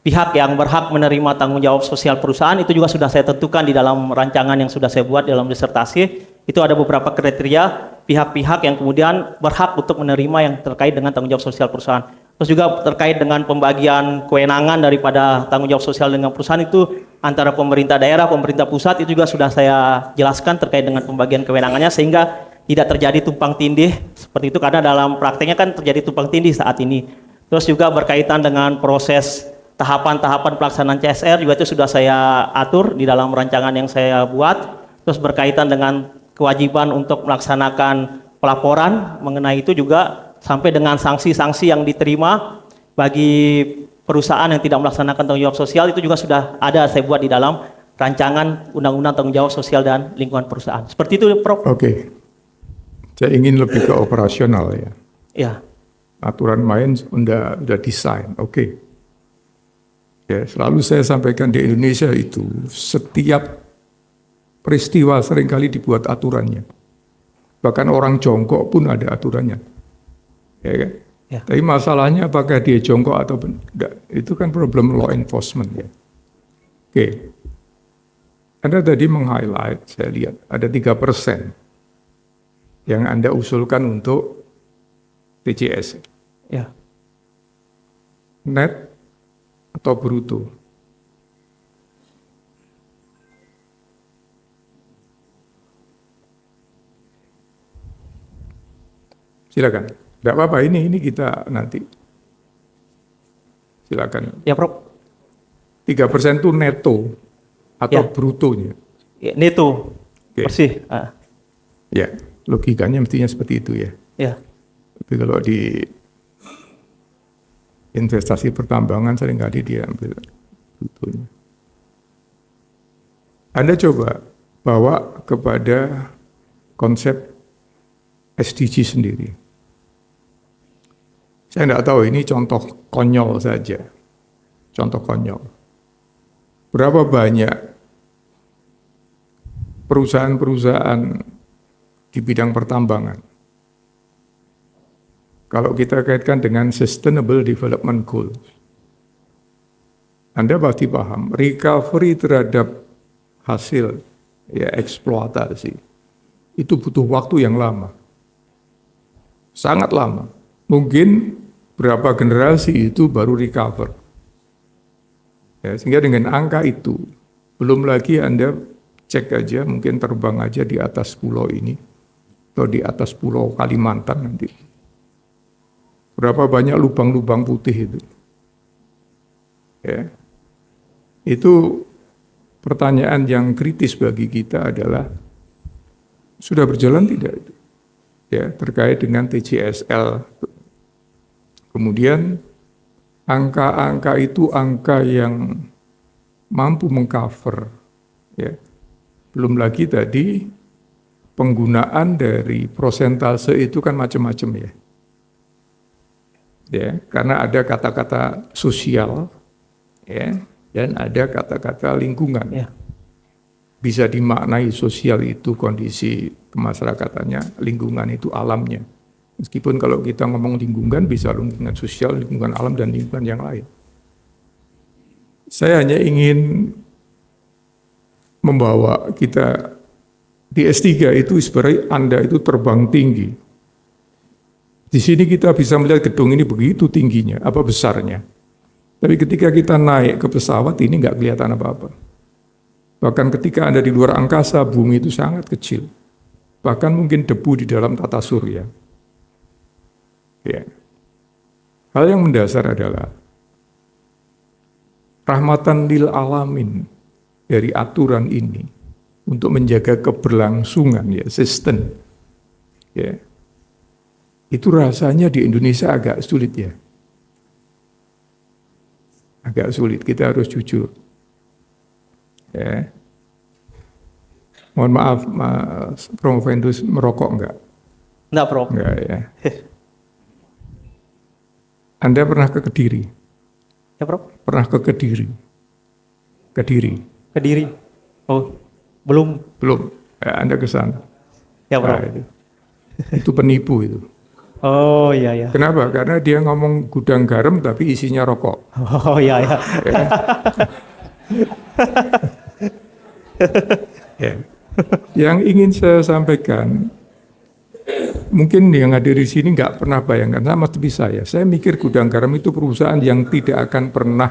pihak yang berhak menerima tanggung jawab sosial perusahaan itu juga sudah saya tentukan di dalam rancangan yang sudah saya buat dalam disertasi. Itu ada beberapa kriteria pihak-pihak yang kemudian berhak untuk menerima yang terkait dengan tanggung jawab sosial perusahaan. Terus juga terkait dengan pembagian kewenangan daripada tanggung jawab sosial dengan perusahaan itu antara pemerintah daerah, pemerintah pusat itu juga sudah saya jelaskan terkait dengan pembagian kewenangannya sehingga tidak terjadi tumpang tindih seperti itu, karena dalam prakteknya kan terjadi tumpang tindih saat ini. Terus juga berkaitan dengan proses tahapan-tahapan pelaksanaan CSR juga itu sudah saya atur di dalam rancangan yang saya buat. Terus berkaitan dengan kewajiban untuk melaksanakan pelaporan mengenai itu juga sampai dengan sanksi-sanksi yang diterima bagi perusahaan yang tidak melaksanakan tanggung jawab sosial itu juga sudah ada saya buat di dalam rancangan Undang-Undang Tanggung Jawab Sosial dan Lingkungan Perusahaan. Seperti itu, Prof. Oke. Saya ingin lebih ke operasional ya. Ya. Aturan main udah desain, oke. Ya, selalu saya sampaikan di Indonesia itu setiap peristiwa seringkali dibuat aturannya. Bahkan orang jongkok pun ada aturannya. Ya kan? Ya. Tapi masalahnya apakah dia jongkok atau tidak, itu kan problem law enforcement ya. Oke. Anda tadi meng-highlight, saya lihat ada 3% yang Anda usulkan untuk TJS. Ya. Net atau bruto? Silakan. Tidak apa-apa, ini kita nanti. Silakan. Ya, Prof. 3% itu neto atau Ya. brutonya? Ya, neto. Oke. Bersih. Ya, logikanya mestinya seperti itu ya. Ya. Tapi kalau di investasi pertambangan seringkali dia ambil brutonya. Anda coba bawa kepada konsep SDG sendiri. Saya tidak tahu, ini contoh konyol saja. Contoh konyol. Berapa banyak perusahaan-perusahaan di bidang pertambangan, kalau kita kaitkan dengan Sustainable Development Goals, Anda pasti paham, recovery terhadap hasil ya eksploitasi itu butuh waktu yang lama. Sangat lama. Mungkin berapa generasi itu baru recover. Ya, sehingga dengan angka itu, belum lagi Anda cek aja, mungkin terbang aja di atas pulau ini, atau di atas pulau Kalimantan nanti. Berapa banyak lubang-lubang putih itu. Ya. Itu pertanyaan yang kritis bagi kita adalah, sudah berjalan tidak itu? Ya, terkait dengan TJSL. Kemudian angka-angka itu angka yang mampu mengcover, ya. Belum lagi tadi penggunaan dari prosentase itu kan macam-macam ya. Ya, karena ada kata-kata sosial, ya, dan ada kata-kata lingkungan. Ya. Bisa dimaknai sosial itu kondisi kemasyarakatannya, lingkungan itu alamnya. Meskipun kalau kita ngomong lingkungan, bisa lingkungan sosial, lingkungan alam, dan lingkungan yang lain. Saya hanya ingin membawa kita di S3 itu sebenarnya Anda itu terbang tinggi. Di sini kita bisa melihat gedung ini begitu tingginya, apa besarnya. Tapi ketika kita naik ke pesawat ini nggak kelihatan apa-apa. Bahkan ketika Anda di luar angkasa, bumi itu sangat kecil. Bahkan mungkin debu di dalam tata surya. Ya. Hal yang mendasar adalah rahmatan lil alamin dari aturan ini untuk menjaga keberlangsungan ya, sistem. Ya. Itu rasanya di Indonesia agak sulit ya. Agak sulit, kita harus jujur. Ya. Mohon maaf, Mas Promovendus merokok enggak? Enggak, Prof. Enggak ya. Anda pernah ke Kediri? Ya, Prof. Pernah ke Kediri? Kediri? Kediri. Oh, belum. Belum. Ya, Anda ke sana. Ya, Prof. Nah, itu penipu itu. Oh, iya, ya. Kenapa? Karena dia ngomong gudang garam tapi isinya rokok. Oh, iya, ya. Ya. Ya. Yang ingin saya sampaikan, mungkin yang ada di sini nggak pernah bayangkan, sama seperti saya. Saya mikir gudang garam itu perusahaan yang tidak akan pernah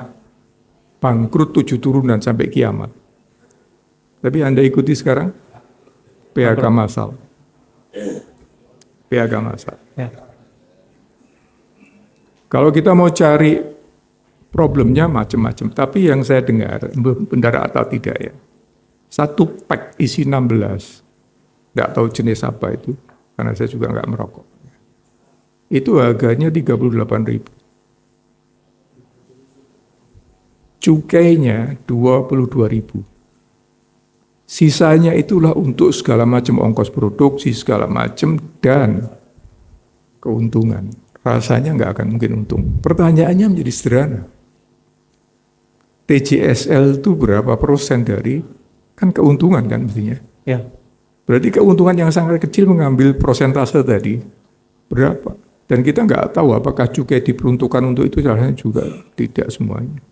bangkrut 7 turunan sampai kiamat. Tapi Anda ikuti sekarang, PHK massal. PHK massal. Ya. Kalau kita mau cari problemnya macam-macam, tapi yang saya dengar, benar atau tidak ya, satu pack isi 16, nggak tahu jenis apa itu, karena saya juga nggak merokok. Itu harganya 38.000. Cukainya 22.000. Sisanya itulah untuk segala macam ongkos produksi, segala macam, dan keuntungan. Rasanya nggak akan mungkin untung. Pertanyaannya menjadi sederhana. TJSL itu berapa persen dari, kan keuntungan kan mestinya. Ya. Berarti keuntungan yang sangat kecil mengambil prosentase tadi berapa? Dan kita nggak tahu apakah cukai diperuntukkan untuk itu, caranya juga tidak semuanya.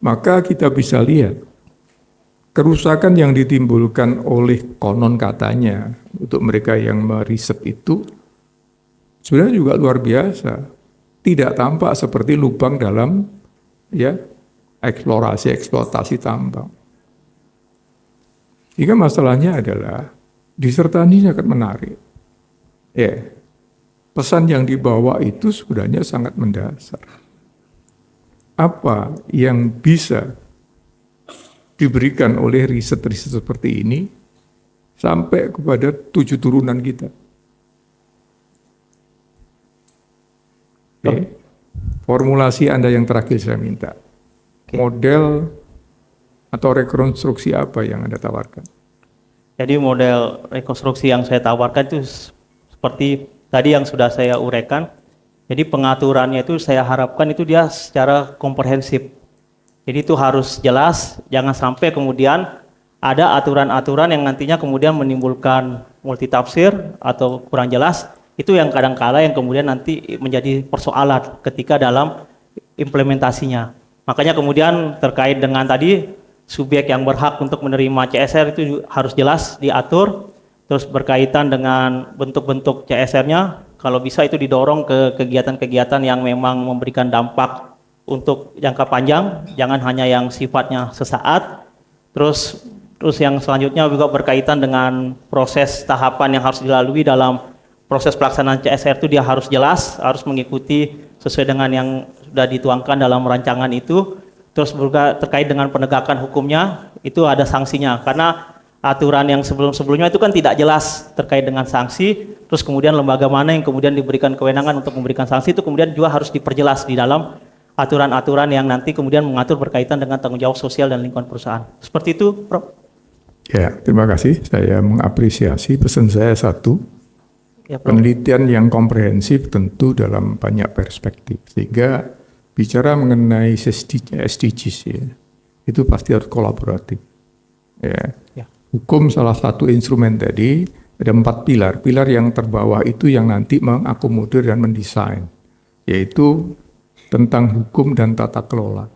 Maka kita bisa lihat kerusakan yang ditimbulkan oleh konon katanya untuk mereka yang meriset itu sebenarnya juga luar biasa. Tidak tampak seperti lubang dalam ya eksplorasi, eksploitasi tambang. Jika masalahnya adalah disertasi ini akan menarik. Ya, pesan yang dibawa itu sebenarnya sangat mendasar. Apa yang bisa diberikan oleh riset-riset seperti ini sampai kepada 7 turunan kita? Oke. Formulasi Anda yang terakhir saya minta. Model atau rekonstruksi apa yang Anda tawarkan? Jadi model rekonstruksi yang saya tawarkan itu seperti tadi yang sudah saya uraikan. Jadi pengaturannya itu saya harapkan itu dia secara komprehensif. Jadi itu harus jelas, jangan sampai kemudian ada aturan-aturan yang nantinya kemudian menimbulkan multitafsir atau kurang jelas. Itu yang kadang-kala yang kemudian nanti menjadi persoalan ketika dalam implementasinya. Makanya kemudian terkait dengan tadi subjek yang berhak untuk menerima CSR itu harus jelas diatur. Terus berkaitan dengan bentuk-bentuk CSR-nya, kalau bisa itu didorong ke kegiatan-kegiatan yang memang memberikan dampak untuk jangka panjang, jangan hanya yang sifatnya sesaat. Terus yang selanjutnya juga berkaitan dengan proses tahapan yang harus dilalui dalam proses pelaksanaan CSR itu, dia harus jelas, harus mengikuti sesuai dengan yang sudah dituangkan dalam rancangan itu. Terus juga terkait dengan penegakan hukumnya, itu ada sanksinya. Karena aturan yang sebelum-sebelumnya itu kan tidak jelas terkait dengan sanksi. Terus kemudian lembaga mana yang kemudian diberikan kewenangan untuk memberikan sanksi, itu kemudian juga harus diperjelas di dalam aturan-aturan yang nanti kemudian mengatur berkaitan dengan tanggung jawab sosial dan lingkungan perusahaan. Seperti itu, Prof. Ya, terima kasih. Saya mengapresiasi pesan saya satu. Ya, Prof. Penelitian yang komprehensif tentu dalam banyak perspektif, sehingga bicara mengenai SDGs ya, itu pasti harus kolaboratif. Ya. Ya. Hukum salah satu instrumen tadi, ada 4 pilar. Pilar yang terbawah itu yang nanti mengakomodir dan mendesain, yaitu tentang hukum dan tata kelola.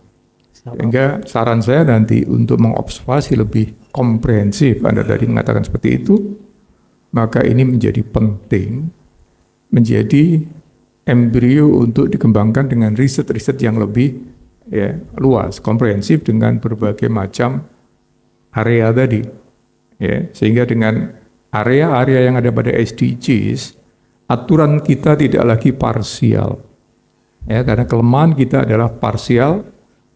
Sehingga saran saya nanti untuk mengobservasi lebih komprehensif, Anda tadi mengatakan seperti itu, maka ini menjadi penting, menjadi embrio untuk dikembangkan dengan riset-riset yang lebih luas, komprehensif dengan berbagai macam area tadi. Ya, sehingga dengan area-area yang ada pada SDGs, aturan kita tidak lagi parsial. Ya, karena kelemahan kita adalah parsial,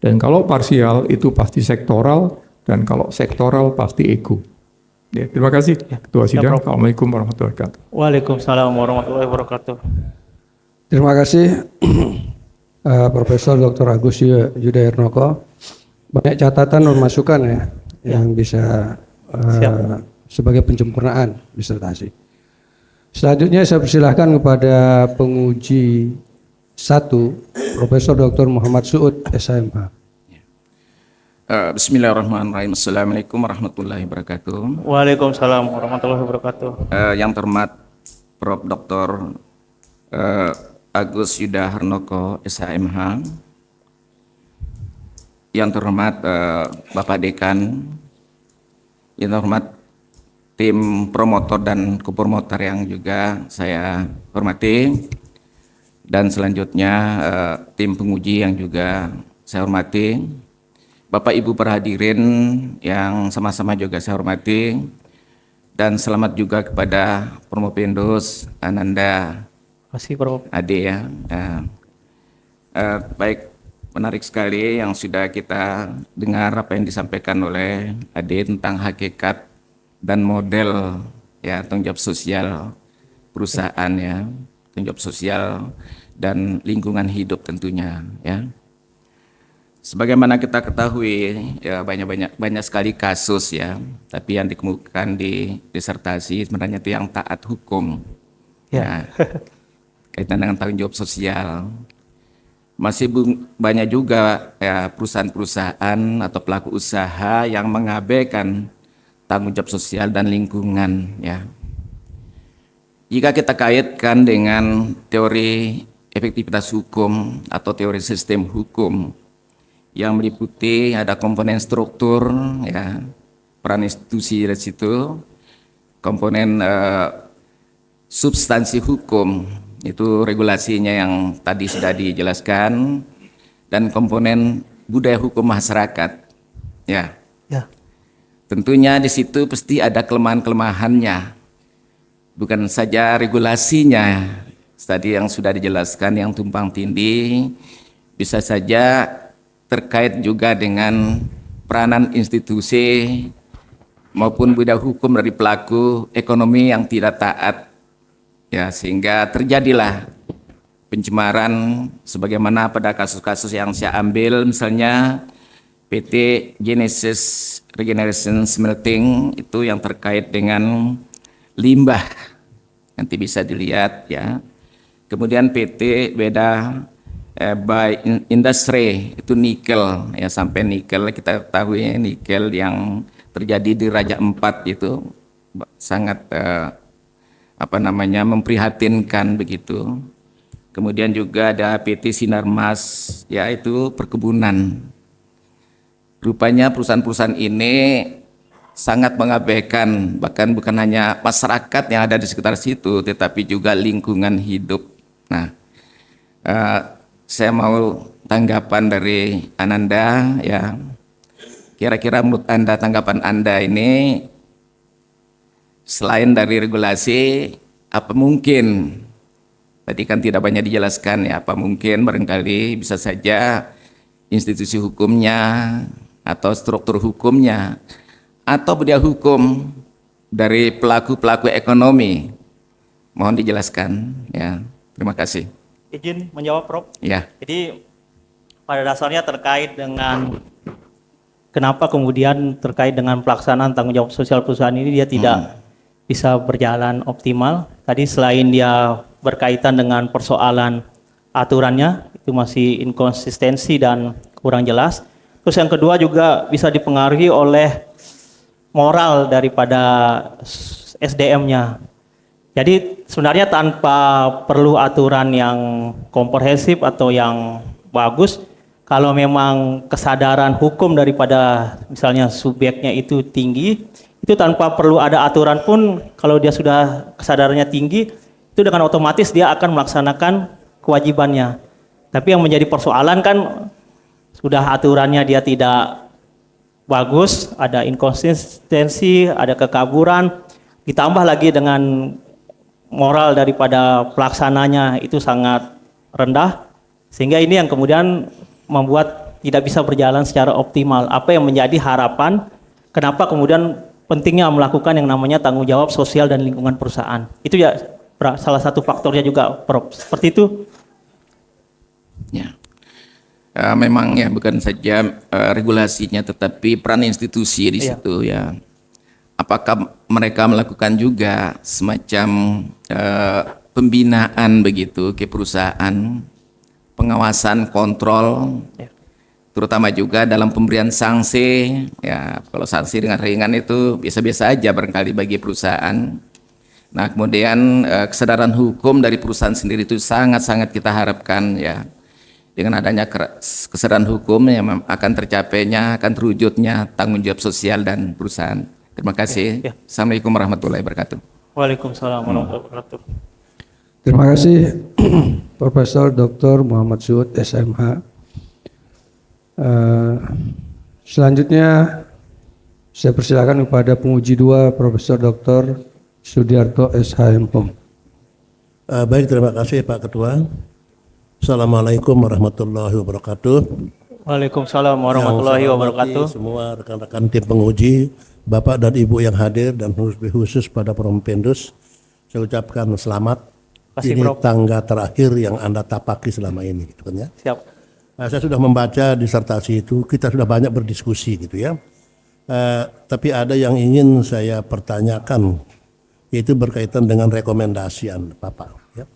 dan kalau parsial itu pasti sektoral, dan kalau sektoral pasti ego. Ya, terima kasih Ketua Sidang. Assalamualaikum warahmatullahi wabarakatuh. Waalaikumsalam warahmatullahi wabarakatuh. Terima kasih Profesor Dr. Agus Yudhaernoko. Banyak catatan dan masukan ya yang bisa sebagai penyempurnaan disertasi. Selanjutnya saya persilahkan kepada penguji 1, Profesor Dr. Muhammad Suud, SHMH. Bismillahirrahmanirrahim. Assalamualaikum warahmatullahi wabarakatuh. Waalaikumsalam warahmatullahi wabarakatuh. Yang terhormat Prof. Dr. Agus Yudhaernoko, SHMH. Yang terhormat Bapak Dekan. Yang terhormat tim promotor dan kopromotor yang juga saya hormati. Dan selanjutnya tim penguji yang juga saya hormati. Bapak Ibu perhadirin yang sama-sama juga saya hormati, dan selamat juga kepada Promopendus Ananda Ade ya. Baik, menarik sekali yang sudah kita dengar apa yang disampaikan oleh Ade tentang hakikat dan model ya tanggung jawab sosial perusahaan ya, tanggung jawab sosial dan lingkungan hidup tentunya ya. Sebagaimana kita ketahui, ya banyak sekali kasus ya, tapi yang dikemukakan di disertasi sebenarnya itu yang taat hukum, ya, kaitan dengan tanggung jawab sosial. Masih banyak juga ya perusahaan-perusahaan atau pelaku usaha yang mengabaikan tanggung jawab sosial dan lingkungan, ya. Jika kita kaitkan dengan teori efektivitas hukum atau teori sistem hukum, yang meliputi ada komponen struktur ya, peran institusi dari situ, komponen substansi hukum itu regulasinya yang tadi sudah dijelaskan, dan komponen budaya hukum masyarakat ya. Tentunya di situ pasti ada kelemahan-kelemahannya, bukan saja regulasinya tadi yang sudah dijelaskan yang tumpang tindih, bisa saja terkait juga dengan peranan institusi maupun budaya hukum dari pelaku ekonomi yang tidak taat ya, sehingga terjadilah pencemaran sebagaimana pada kasus-kasus yang saya ambil, misalnya PT Genesis Regeneration Smelting itu yang terkait dengan limbah, nanti bisa dilihat ya. Kemudian PT Beda by Industry itu nikel ya, sampai nikel kita tahu ya, nikel yang terjadi di Raja Empat itu sangat memprihatinkan begitu. Kemudian juga ada PT Sinarmas, yaitu perkebunan. Rupanya perusahaan-perusahaan ini sangat mengabaikan, bahkan bukan hanya masyarakat yang ada di sekitar situ, tetapi juga lingkungan hidup. Nah, saya mau tanggapan dari Ananda, ya. Kira-kira menurut Anda, tanggapan Anda ini, selain dari regulasi, apa mungkin, tadi kan tidak banyak dijelaskan ya, apa mungkin barangkali bisa saja institusi hukumnya atau struktur hukumnya atau budaya hukum dari pelaku-pelaku ekonomi, mohon dijelaskan ya. Terima kasih. Izin menjawab, Prof. Ya. Jadi pada dasarnya terkait dengan kenapa kemudian terkait dengan pelaksanaan tanggung jawab sosial perusahaan ini dia tidak bisa berjalan optimal. Tadi selain dia berkaitan dengan persoalan aturannya, itu masih inkonsistensi dan kurang jelas. Terus yang kedua juga bisa dipengaruhi oleh moral daripada SDM-nya. Jadi sebenarnya tanpa perlu aturan yang komprehensif atau yang bagus, kalau memang kesadaran hukum daripada misalnya subjeknya itu tinggi, itu tanpa perlu ada aturan pun, kalau dia sudah kesadarannya tinggi, itu dengan otomatis dia akan melaksanakan kewajibannya. Tapi yang menjadi persoalan kan sudah aturannya dia tidak bagus, ada inkonsistensi, ada kekaburan, ditambah lagi dengan moral daripada pelaksananya itu sangat rendah, sehingga ini yang kemudian membuat tidak bisa berjalan secara optimal. Apa yang menjadi harapan, kenapa kemudian pentingnya melakukan yang namanya tanggung jawab sosial dan lingkungan perusahaan. Itu ya salah satu faktornya juga, Prof. Seperti itu. Ya. Memang ya bukan saja regulasinya, tetapi peran institusi di situ ya. Apakah mereka melakukan juga semacam pembinaan begitu ke perusahaan, pengawasan, kontrol, terutama juga dalam pemberian sanksi. Ya, kalau sanksi dengan ringan itu biasa-biasa aja barangkali bagi perusahaan. Nah, kemudian kesadaran hukum dari perusahaan sendiri itu sangat-sangat kita harapkan ya. Dengan adanya kesadaran hukum yang akan tercapainya, akan terwujudnya tanggung jawab sosial dan perusahaan. Terima kasih. Assalamualaikum warahmatullahi wabarakatuh. Waalaikumsalam warahmatullahi wabarakatuh. Terima kasih Profesor Dr. Muhammad Suud, SMH. Selanjutnya saya persilakan kepada penguji 2 Profesor Dr. Sudiarto SHM. Baik, terima kasih Pak Ketua. Assalamualaikum warahmatullahi wabarakatuh. Waalaikumsalam warahmatullahi wabarakatuh. Semua rekan-rekan tim penguji, Bapak dan Ibu yang hadir, dan khusus pada Prompendus, saya ucapkan selamat. Kasih, ini Prof. tangga terakhir yang Anda tapaki selama ini, gitu kan ya. Siap. Saya sudah membaca disertasi itu, kita sudah banyak berdiskusi gitu ya. Tapi ada yang ingin saya pertanyakan, yaitu berkaitan dengan rekomendasi Bapak. Ya.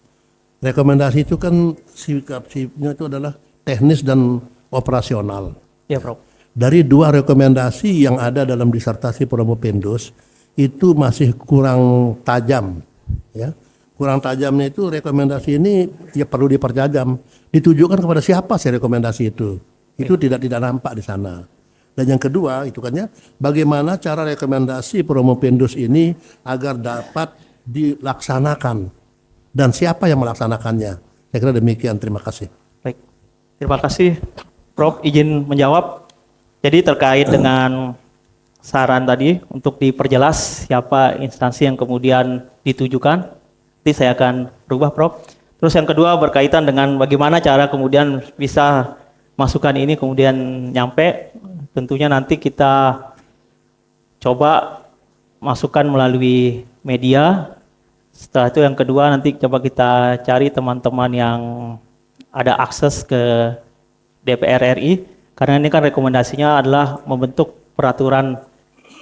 Rekomendasi itu kan sikapnya itu adalah teknis dan operasional. Ya, Prof. Dari 2 rekomendasi yang ada dalam disertasi Prompendus itu masih kurang tajam, ya. Kurang tajamnya itu rekomendasi ini ya perlu dipertajam. Ditujukan kepada siapa sih rekomendasi itu? Itu tidak nampak di sana. Dan yang kedua itu kan ya, bagaimana cara rekomendasi Prompendus ini agar dapat dilaksanakan dan siapa yang melaksanakannya? Saya kira demikian. Terima kasih. Baik. Terima kasih, Prof. Izin menjawab. Jadi terkait dengan saran tadi untuk diperjelas siapa instansi yang kemudian ditujukan, nanti saya akan berubah, Prof. Terus yang kedua berkaitan dengan bagaimana cara kemudian bisa masukan ini kemudian nyampe. Tentunya nanti kita coba masukkan melalui media. Setelah itu yang kedua nanti coba kita cari teman-teman yang ada akses ke DPR RI. Karena ini kan rekomendasinya adalah membentuk peraturan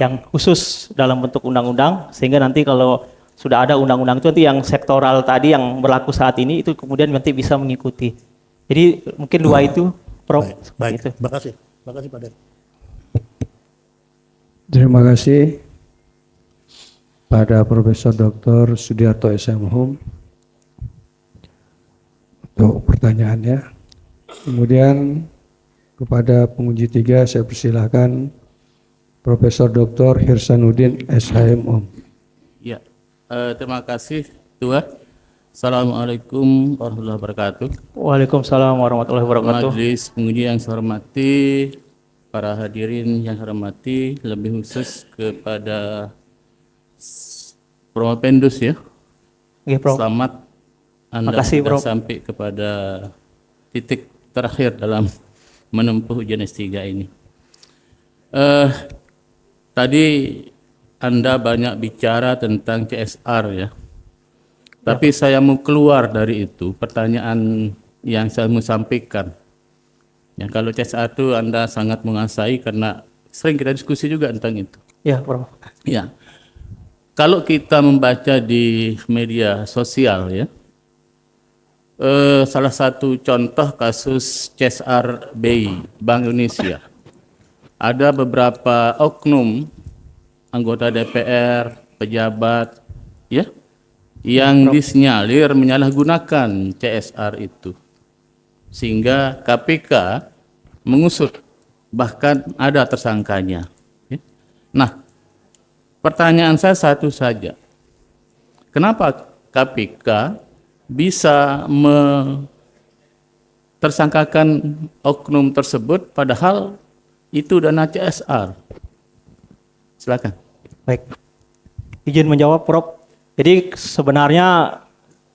yang khusus dalam bentuk undang-undang, sehingga nanti kalau sudah ada undang-undang itu nanti yang sektoral tadi yang berlaku saat ini itu kemudian nanti bisa mengikuti. Jadi mungkin 2 itu, Prof. Baik. Itu. Terima kasih. Terima kasih Pak Den. Terima kasih pada Profesor Dr. Sudiarto SMH. pertanyaannya. Kemudian kepada penguji 3 saya persilahkan Profesor Dr. Hirsanuddin SHMOM. Ya, terima kasih Tua. Assalamualaikum warahmatullahi wabarakatuh. Waalaikumsalam warahmatullahi wabarakatuh. Majelis penguji yang saya hormati, para hadirin yang saya hormati, lebih khusus kepada Prof. Pendus ya. Oke, Prof. Selamat Anda Makasih, sudah Prof. sampai kepada titik terakhir dalam menempuh ujian S3 ini. Tadi Anda banyak bicara tentang CSR ya. Tapi saya mau keluar dari itu, pertanyaan yang saya mau sampaikan. Ya, kalau CSR itu Anda sangat menguasai karena sering kita diskusi juga tentang itu. Ya, Prof. Ya, kalau kita membaca di media sosial ya, salah satu contoh kasus CSR BI Bank Indonesia, ada beberapa oknum anggota DPR, pejabat, ya, yang disinyalir menyalahgunakan CSR itu, sehingga KPK mengusut, bahkan ada tersangkanya. Ya. Nah, pertanyaan saya satu saja, kenapa KPK bisa tersangkakan oknum tersebut padahal itu dana CSR? Silakan. Baik. Izin menjawab, Prof. Jadi sebenarnya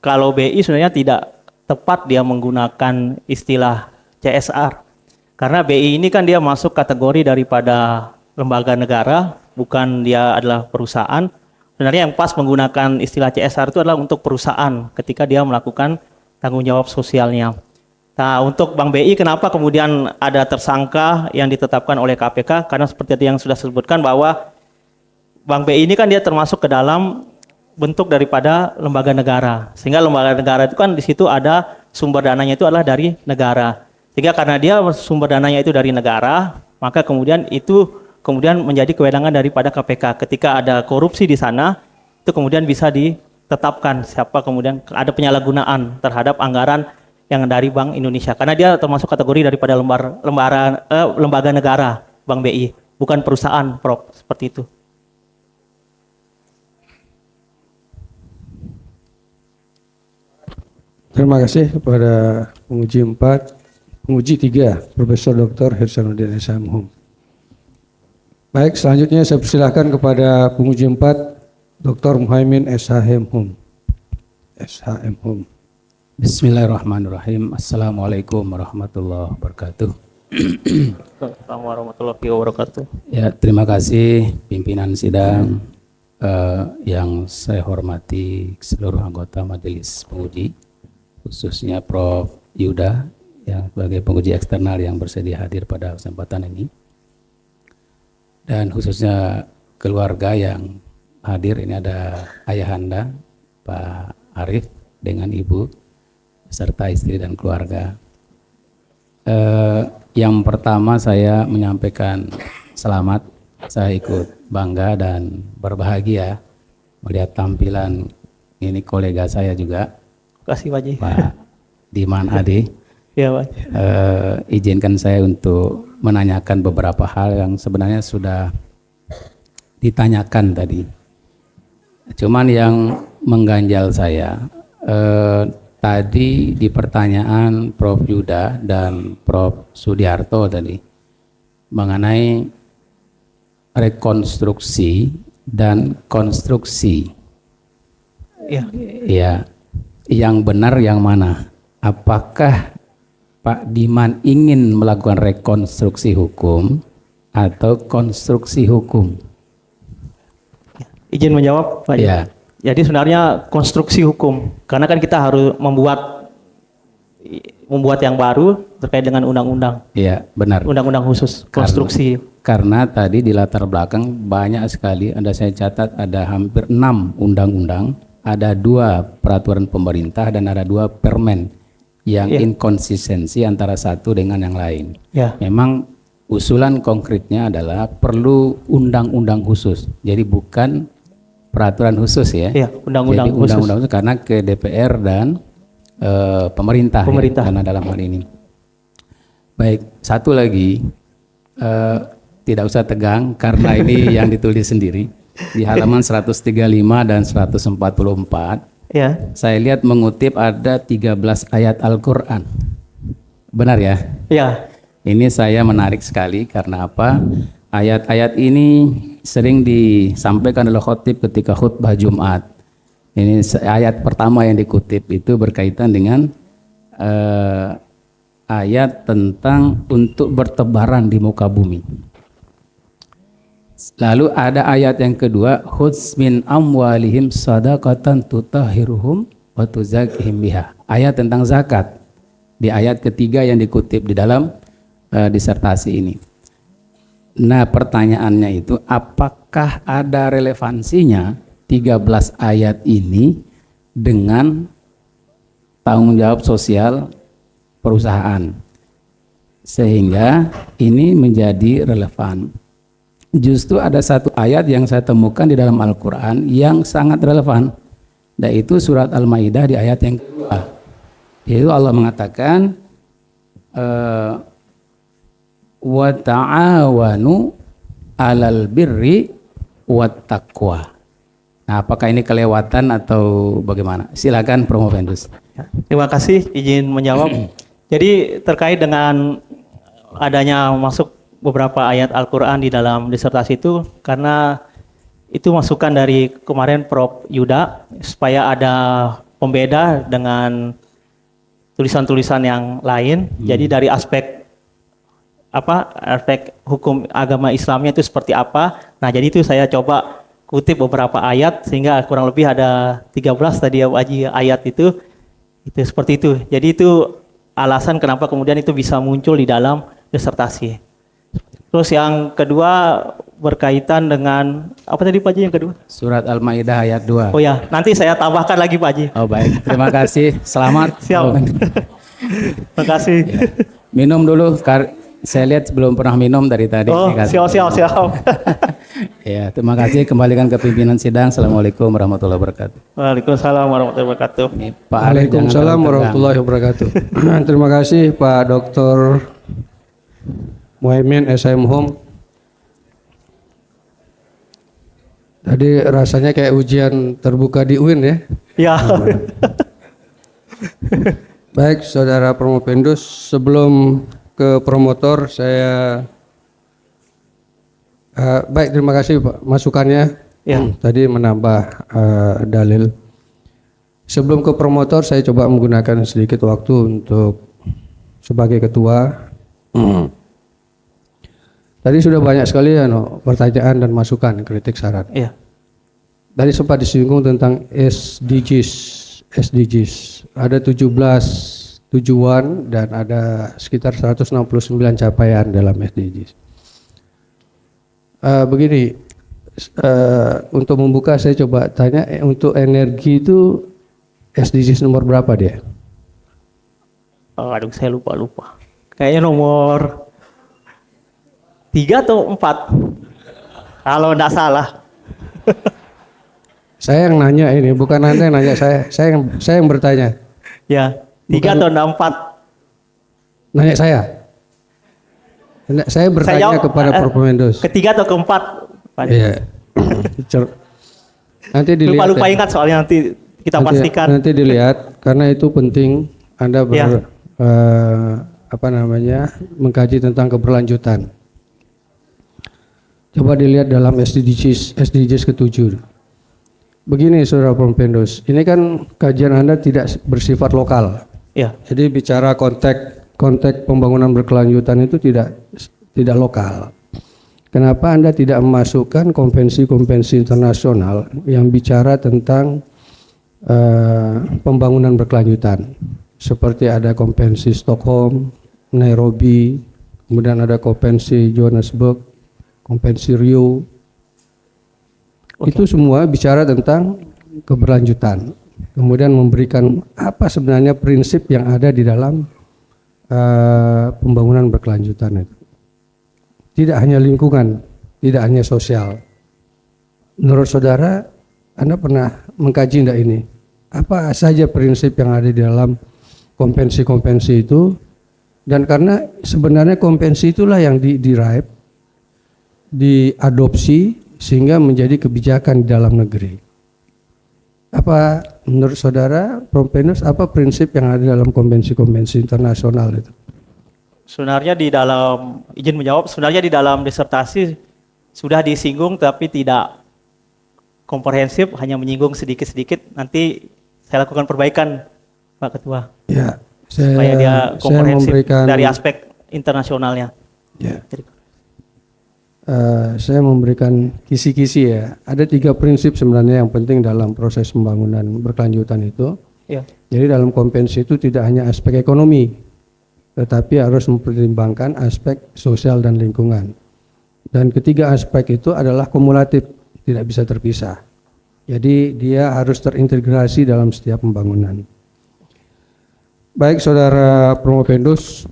kalau BI sebenarnya tidak tepat dia menggunakan istilah CSR. Karena BI ini kan dia masuk kategori daripada lembaga negara, bukan dia adalah perusahaan. Sebenarnya yang pas menggunakan istilah CSR itu adalah untuk perusahaan ketika dia melakukan tanggung jawab sosialnya. Nah, untuk Bank BI kenapa kemudian ada tersangka yang ditetapkan oleh KPK? Karena seperti yang sudah disebutkan bahwa Bank BI ini kan dia termasuk ke dalam bentuk daripada lembaga negara. Sehingga lembaga negara itu kan di situ ada sumber dananya itu adalah dari negara. Sehingga karena dia sumber dananya itu dari negara, maka kemudian itu menjadi kewenangan daripada KPK. Ketika ada korupsi di sana, itu kemudian bisa ditetapkan siapa kemudian ada penyalahgunaan terhadap anggaran yang dari Bank Indonesia. Karena dia termasuk kategori daripada lembaga negara Bank BI, bukan perusahaan, Prof. Seperti itu. Terima kasih kepada penguji 4, penguji 3, Profesor Dr. Hirsanuddin SHMOM. Baik, selanjutnya saya persilahkan kepada penguji 4, Dr. Muhaimin SHMOM. Bismillahirrahmanirrahim. Assalamualaikum warahmatullahi wabarakatuh. Assalamualaikum warahmatullahi wabarakatuh. Ya, terima kasih pimpinan sidang yang saya hormati seluruh anggota majelis penguji, khususnya Prof. Yuda yang sebagai penguji eksternal yang bersedia hadir pada kesempatan ini, dan khususnya keluarga yang hadir. Ini ada ayahanda Pak Arif dengan ibu serta istri dan keluarga. Yang pertama saya menyampaikan selamat. Saya ikut bangga dan berbahagia melihat tampilan ini kolega saya juga, Terima kasih, Pak Ji. Pak Diman Ade. Ya, Pak. Izinkan saya untuk menanyakan beberapa hal yang sebenarnya sudah ditanyakan tadi. Cuman yang mengganjal saya tadi di pertanyaan Prof. Yuda dan Prof. Sudiarto tadi mengenai rekonstruksi dan konstruksi. Ya. Ya, yang benar yang mana? Apakah Pak Diman ingin melakukan rekonstruksi hukum atau konstruksi hukum? Izin menjawab, Pak. Ya. Jadi sebenarnya konstruksi hukum, karena kan kita harus membuat yang baru terkait dengan undang-undang. Iya, benar. Undang-undang khusus konstruksi. Karena tadi di latar belakang banyak sekali, saya catat ada hampir 6 undang-undang, ada 2 peraturan pemerintah dan ada 2 permen yang inkonsistensi antara satu dengan yang lain. Ya. Memang usulan konkretnya adalah perlu undang-undang khusus. Jadi bukan peraturan khusus ya. Iya, undang-undang Jadi khusus. undang-undang khusus karena ke DPR dan pemerintah. Pemerintah. Ya, karena dalam hal ini. Baik, satu lagi, tidak usah tegang karena ini yang ditulis sendiri di halaman 135 dan 144. Ya. Saya lihat mengutip ada 13 ayat Al-Quran. Benar ya? Ya. Ini saya menarik sekali karena apa? Ayat-ayat ini sering disampaikan oleh khotib ketika khutbah Jumat. Ini ayat pertama yang dikutip itu berkaitan dengan ayat tentang untuk bertebaran di muka bumi. Lalu ada ayat yang kedua, khudz min amwalihim shadaqatan tutahhiruhum wa tuzakkihim biha. Ayat tentang zakat. Di ayat ketiga yang dikutip di dalam disertasi ini. Nah, pertanyaannya itu apakah ada relevansinya 13 ayat ini dengan tanggung jawab sosial perusahaan sehingga ini menjadi relevan. Justru ada satu ayat yang saya temukan di dalam Al-Quran yang sangat relevan, yaitu surat Al-Maidah di ayat yang kedua, yaitu Allah mengatakan wa ta'awanu 'alal birri wat taqwa. Nah, apakah ini kelewatan atau bagaimana? Silakan Promo Pendus. Terima kasih izin menjawab. Jadi terkait dengan adanya masuk beberapa ayat Al-Quran di dalam disertasi itu karena itu masukan dari kemarin Prof. Yuda supaya ada pembeda dengan tulisan-tulisan yang lain. Jadi dari aspek hukum agama Islamnya itu seperti apa. Nah, jadi itu saya coba kutip beberapa ayat sehingga kurang lebih ada 13 tadi ya Haji ayat itu seperti itu. Jadi itu alasan kenapa kemudian itu bisa muncul di dalam disertasi. Terus yang kedua berkaitan dengan apa tadi Pak Haji yang kedua? Surat Al-Maidah ayat 2. Oh ya, nanti saya tambahkan lagi Pak Haji. Oh baik, terima kasih. Selamat. Siap. Terima kasih. Ya. Minum dulu, saya lihat belum pernah minum dari tadi. Oh, siap. Ya, terima kasih. Kembalikan ke pimpinan sidang. Assalamualaikum warahmatullahi wabarakatuh. Waalaikumsalam warahmatullahi wabarakatuh. Ini, Pak Arif, Waalaikumsalam warahmatullahi wabarakatuh. Terima kasih Pak Dr. Muhaimin SIM Home. Tadi rasanya kayak ujian terbuka di UIN ya. Ya. Baik, Saudara Promo Pendus, sebelum ke promotor saya baik, terima kasih Pak masukannya. Ya. Tadi menambah dalil. Sebelum ke promotor saya coba menggunakan sedikit waktu untuk sebagai ketua. Tadi sudah banyak sekali pertanyaan dan masukan, kritik, saran. Iya. Tadi sempat disinggung tentang SDGs. Ada 17 tujuan dan ada sekitar 169 capaian dalam SDGs. Begini, untuk membuka saya coba tanya, untuk energi itu SDGs nomor berapa dia? Oh, aduh saya lupa. Kayaknya nomor 3 atau 4 kalau enggak salah. Saya yang nanya ini, bukan Anda yang nanya saya yang bertanya. Ya, 3 atau 4. Nanya saya. Saya bertanya kepada Prof. Mendos. Ketiga atau keempat? Iya. Nanti dilihat. Lupa ingat soalnya nanti kita pastikan. Nanti dilihat karena itu penting Anda mengkaji tentang keberlanjutan. Coba dilihat dalam SDGs ke-7. Begini Saudara Prof. Pendus, ini kan kajian Anda tidak bersifat lokal. Ya. Jadi bicara konteks pembangunan berkelanjutan itu tidak lokal. Kenapa Anda tidak memasukkan konvensi-konvensi internasional yang bicara tentang pembangunan berkelanjutan? Seperti ada konvensi Stockholm, Nairobi, kemudian ada konvensi Johannesburg, konvensi Rio. Okay. Itu semua bicara tentang keberlanjutan. Kemudian memberikan apa sebenarnya prinsip yang ada di dalam pembangunan berkelanjutan itu. Tidak hanya lingkungan, tidak hanya sosial. Menurut saudara, Anda pernah mengkaji enggak ini? apa saja prinsip yang ada di dalam konvensi-konvensi itu, dan karena sebenarnya konvensi itulah yang diraih, diadopsi sehingga menjadi kebijakan di dalam negeri. Apa menurut saudara, Prof. Pendus, apa prinsip yang ada dalam konvensi-konvensi internasional itu? Sebenarnya di dalam, izin menjawab, sebenarnya di dalam disertasi sudah disinggung tapi tidak komprehensif, hanya menyinggung sedikit-sedikit. Nanti saya lakukan perbaikan, Pak Ketua. Ya, Supaya dia komprehensif dari memberikan, aspek internasionalnya. ya, saya memberikan kisi-kisi ya. Ada 3 prinsip sebenarnya yang penting dalam proses pembangunan berkelanjutan itu. Ya. Jadi dalam konvensi itu tidak hanya aspek ekonomi, tetapi harus mempertimbangkan aspek sosial dan lingkungan. Dan ketiga aspek itu adalah kumulatif, tidak bisa terpisah. Jadi dia harus terintegrasi dalam setiap pembangunan. Baik, Saudara Prof. Pendus,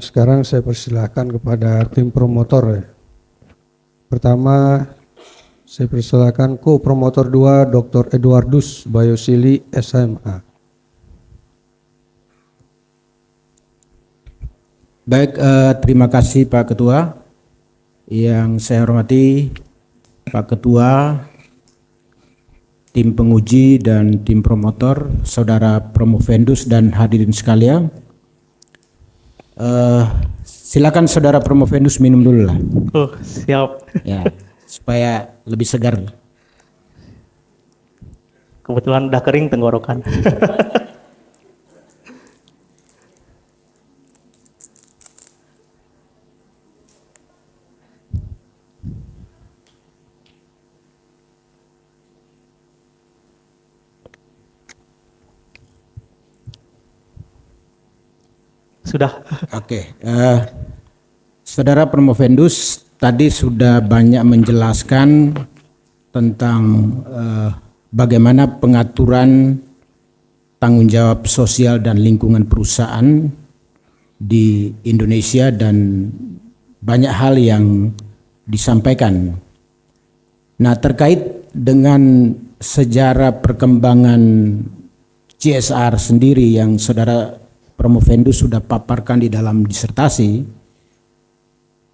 sekarang saya persilahkan kepada tim promotor ya. Pertama, saya persilakan co-promotor 2 Dr. Edwardus Bayosili SMA. Baik, terima kasih Pak Ketua. Yang saya hormati Pak Ketua, tim penguji dan tim promotor, Saudara Promovendus dan hadirin sekalian. Silakan Saudara Promovendus minum dulu lah. Oh, siap. Ya, supaya lebih segar. Kebetulan udah kering tenggorokan. Sudah. Oke, Saudara Promovendus tadi sudah banyak menjelaskan tentang bagaimana pengaturan tanggung jawab sosial dan lingkungan perusahaan di Indonesia dan banyak hal yang disampaikan. Nah, terkait dengan sejarah perkembangan CSR sendiri yang Saudara Promovendus sudah paparkan di dalam disertasi,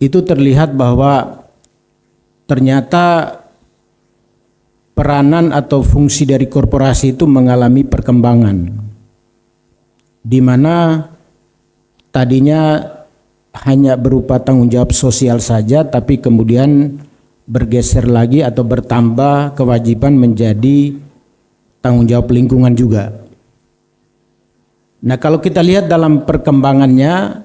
itu terlihat bahwa ternyata peranan atau fungsi dari korporasi itu mengalami perkembangan, di mana tadinya hanya berupa tanggung jawab sosial saja, tapi kemudian bergeser lagi atau bertambah kewajiban menjadi tanggung jawab lingkungan juga. Nah, kalau kita lihat dalam perkembangannya,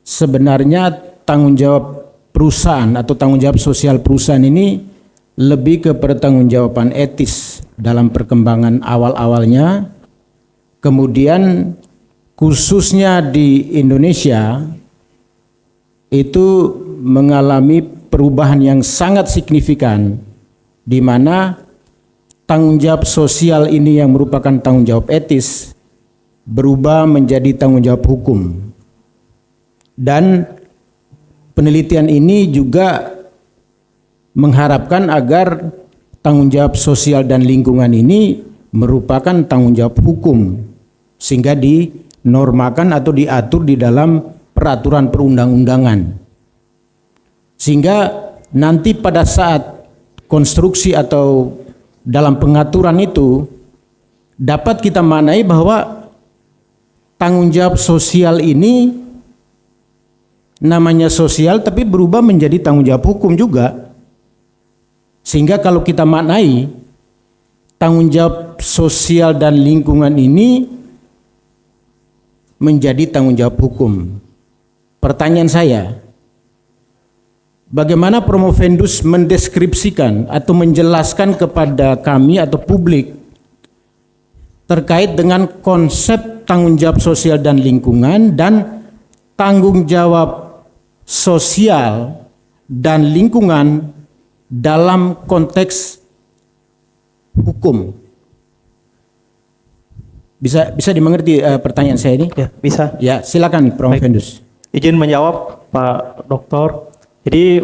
sebenarnya tanggung jawab perusahaan atau tanggung jawab sosial perusahaan ini lebih ke pertanggungjawaban etis dalam perkembangan awal-awalnya. Kemudian khususnya di Indonesia itu mengalami perubahan yang sangat signifikan, di mana tanggung jawab sosial ini yang merupakan tanggung jawab etis berubah menjadi tanggung jawab hukum. Dan penelitian ini juga mengharapkan agar tanggung jawab sosial dan lingkungan ini merupakan tanggung jawab hukum, sehingga dinormakan atau diatur di dalam peraturan perundang-undangan. Sehingga nanti pada saat konstruksi atau dalam pengaturan itu dapat kita maknai bahwa tanggung jawab sosial ini namanya sosial tapi berubah menjadi tanggung jawab hukum juga. Sehingga kalau kita maknai tanggung jawab sosial dan lingkungan ini menjadi tanggung jawab hukum. Pertanyaan saya, bagaimana Promovendus mendeskripsikan atau menjelaskan kepada kami atau publik terkait dengan konsep tanggung jawab sosial dan lingkungan dan tanggung jawab sosial dan lingkungan dalam konteks hukum? Bisa dimengerti pertanyaan saya ini? Ya, bisa. Ya, silakan Promovendus. Izin menjawab Pak Doktor. Jadi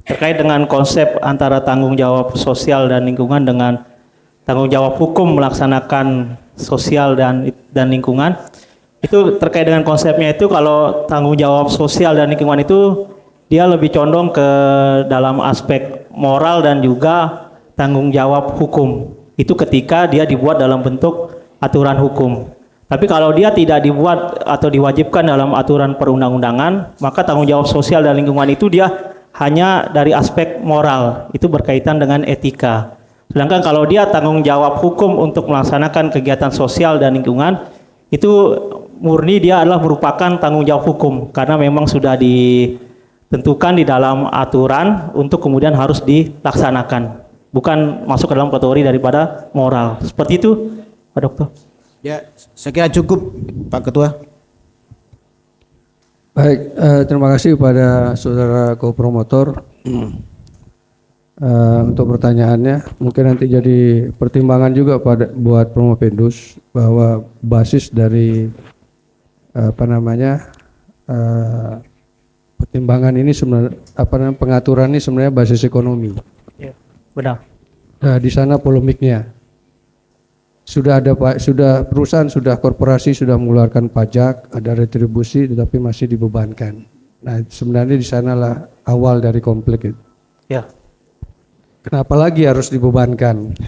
terkait dengan konsep antara tanggung jawab sosial dan lingkungan dengan tanggung jawab hukum melaksanakan sosial dan lingkungan. Itu terkait dengan konsepnya itu, kalau tanggung jawab sosial dan lingkungan itu dia lebih condong ke dalam aspek moral dan juga tanggung jawab hukum. Itu ketika dia dibuat dalam bentuk aturan hukum. Tapi kalau dia tidak dibuat atau diwajibkan dalam aturan perundang-undangan, maka tanggung jawab sosial dan lingkungan itu dia hanya dari aspek moral, itu berkaitan dengan etika. Sedangkan kalau dia tanggung jawab hukum untuk melaksanakan kegiatan sosial dan lingkungan, itu murni dia adalah merupakan tanggung jawab hukum karena memang sudah ditentukan di dalam aturan untuk kemudian harus dilaksanakan, bukan masuk ke dalam kategori daripada moral. Seperti itu, Pak Dokter. Ya, saya kira cukup, Pak Ketua. Baik, terima kasih kepada saudara kopromotor untuk pertanyaannya. Mungkin nanti jadi pertimbangan juga buat Promopendus bahwa basis dari pertimbangan ini sebenarnya pengaturan ini sebenarnya basis ekonomi. Ya, benar. Nah, di sana polemiknya sudah perusahaan, sudah korporasi sudah mengeluarkan pajak, ada retribusi, tetapi masih dibebankan. Nah, sebenarnya di sanalah awal dari konflik itu. Ya. Kenapa lagi harus dibebankan?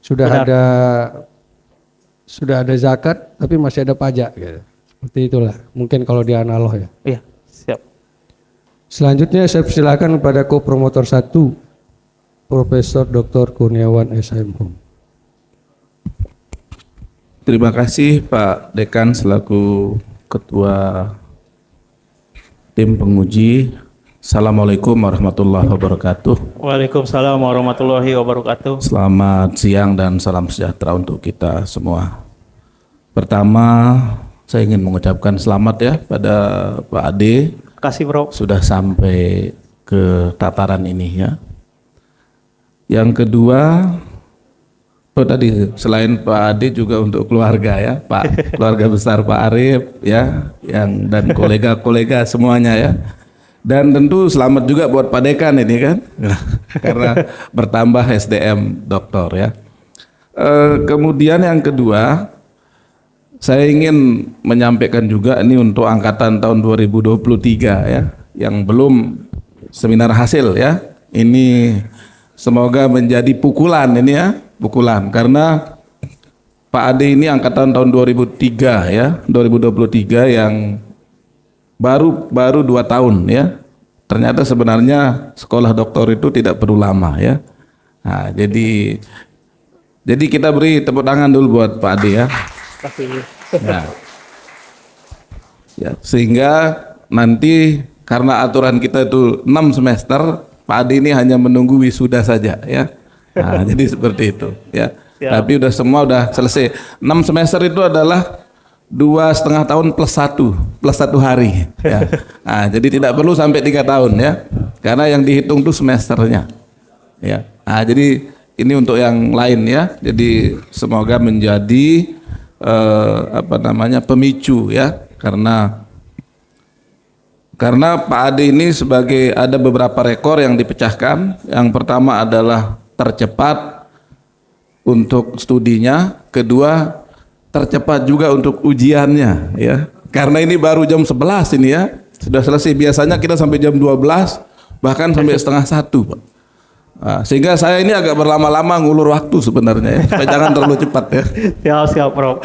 Sudah ada zakat, tapi masih ada pajak. Gitu. Seperti itulah. Mungkin kalau dia analog ya. Iya, siap. Selanjutnya saya persilakan kepada kopromotor 1, Profesor Dr. Kurniawan SHM. Terima kasih Pak Dekan selaku Ketua Tim Penguji. Assalamualaikum warahmatullahi wabarakatuh. Waalaikumsalam warahmatullahi wabarakatuh. Selamat siang dan salam sejahtera untuk kita semua. Pertama, saya ingin mengucapkan selamat ya pada Pak Ade. Terima kasih, Bro. Sudah sampai ke tataran ini ya. Yang kedua, tadi selain Pak Ade juga untuk keluarga ya, Pak keluarga besar Pak Arif ya, dan kolega-kolega semuanya ya. Dan tentu selamat juga buat Pak Dekan ini kan, karena bertambah SDM doktor ya. Kemudian yang kedua, saya ingin menyampaikan juga ini untuk angkatan tahun 2023 ya, yang belum seminar hasil ya. Ini semoga menjadi pukulan ini ya, pukulan karena Pak Ade ini angkatan tahun 2003 ya, 2023 yang baru 2 tahun ya. Ternyata sebenarnya sekolah doktor itu tidak perlu lama ya. Nah, jadi kita beri tepuk tangan dulu buat Pak Ade ya. Nah, ya, sehingga nanti karena aturan kita itu 6 semester, Pak Ade ini hanya menunggu wisuda saja ya. Nah, jadi seperti itu ya. Tapi semua udah selesai. 6 semester itu adalah 2,5 tahun plus 1 hari ya. Nah, jadi tidak perlu sampai 3 tahun ya, karena yang dihitung itu semesternya ya. Nah, jadi ini untuk yang lain ya. Jadi semoga menjadi pemicu ya, karena Pak Ade ini sebagai ada beberapa rekor yang dipecahkan. Yang pertama adalah tercepat untuk studinya, kedua tercepat juga untuk ujiannya ya. Karena ini baru jam 11 ini ya, sudah selesai. Biasanya kita sampai jam 12 bahkan sampai setengah 1 Pak. Nah, sehingga saya ini agak berlama-lama ngulur waktu sebenarnya ya, supaya jangan terlalu cepat ya. Siap, Prof.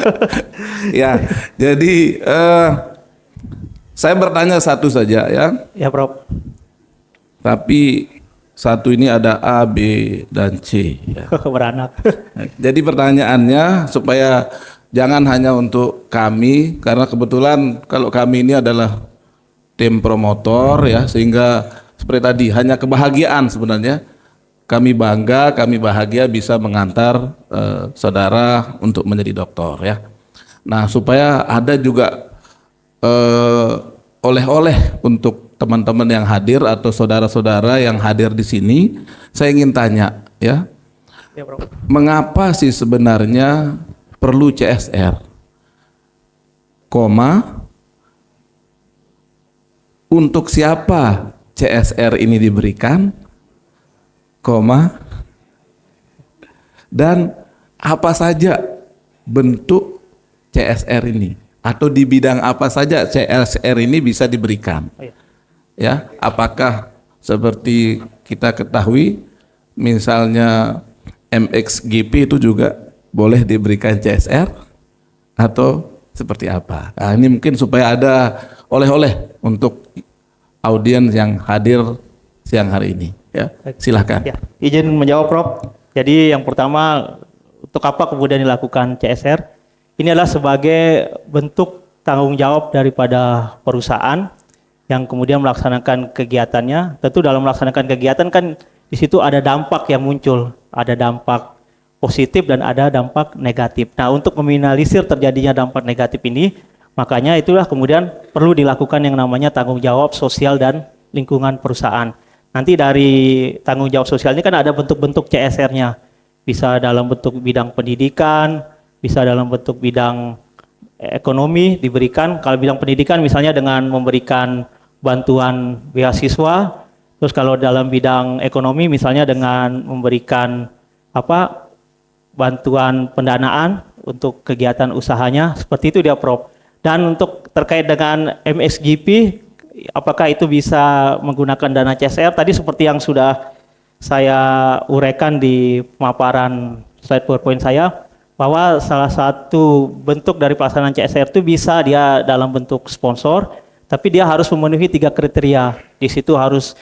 Ya, jadi saya bertanya satu saja ya. Ya, Prof. Tapi satu ini ada A, B, dan C ya. Beranak. Jadi pertanyaannya supaya jangan hanya untuk kami, karena kebetulan kalau kami ini adalah tim promotor ya, sehingga seperti tadi hanya kebahagiaan sebenarnya. Kami bangga, kami bahagia bisa mengantar saudara untuk menjadi doktor ya. Nah, supaya ada juga oleh-oleh untuk teman-teman yang hadir atau saudara-saudara yang hadir di sini, saya ingin tanya ya. Ya, Bro. Mengapa sih sebenarnya perlu CSR? Untuk siapa CSR ini diberikan? koma, dan apa saja bentuk CSR ini atau di bidang apa saja CSR ini bisa diberikan. Ya, apakah seperti kita ketahui misalnya MXGP itu juga boleh diberikan CSR atau seperti apa? Nah, ini mungkin supaya ada oleh-oleh untuk audiens yang hadir siang hari ini. Ya, silakan. Ya, izin menjawab, Prof. Jadi yang pertama, untuk apa kemudian dilakukan CSR? Ini adalah sebagai bentuk tanggung jawab daripada perusahaan yang kemudian melaksanakan kegiatannya. Tentu dalam melaksanakan kegiatan kan di situ ada dampak yang muncul, ada dampak positif dan ada dampak negatif. Nah, untuk meminimalisir terjadinya dampak negatif ini, makanya itulah kemudian perlu dilakukan yang namanya tanggung jawab sosial dan lingkungan perusahaan. Nanti dari tanggung jawab sosial ini kan ada bentuk-bentuk CSR-nya. Bisa dalam bentuk bidang pendidikan, bisa dalam bentuk bidang ekonomi diberikan. Kalau bidang pendidikan misalnya dengan memberikan bantuan beasiswa. Terus kalau dalam bidang ekonomi misalnya dengan memberikan bantuan pendanaan untuk kegiatan usahanya. Seperti itu dia, Prof. Dan untuk terkait dengan MXGP, apakah itu bisa menggunakan dana CSR? Tadi seperti yang sudah saya uraikan di pemaparan slide PowerPoint saya, bahwa salah satu bentuk dari pelaksanaan CSR itu bisa dia dalam bentuk sponsor, tapi dia harus memenuhi 3 kriteria. Di situ harus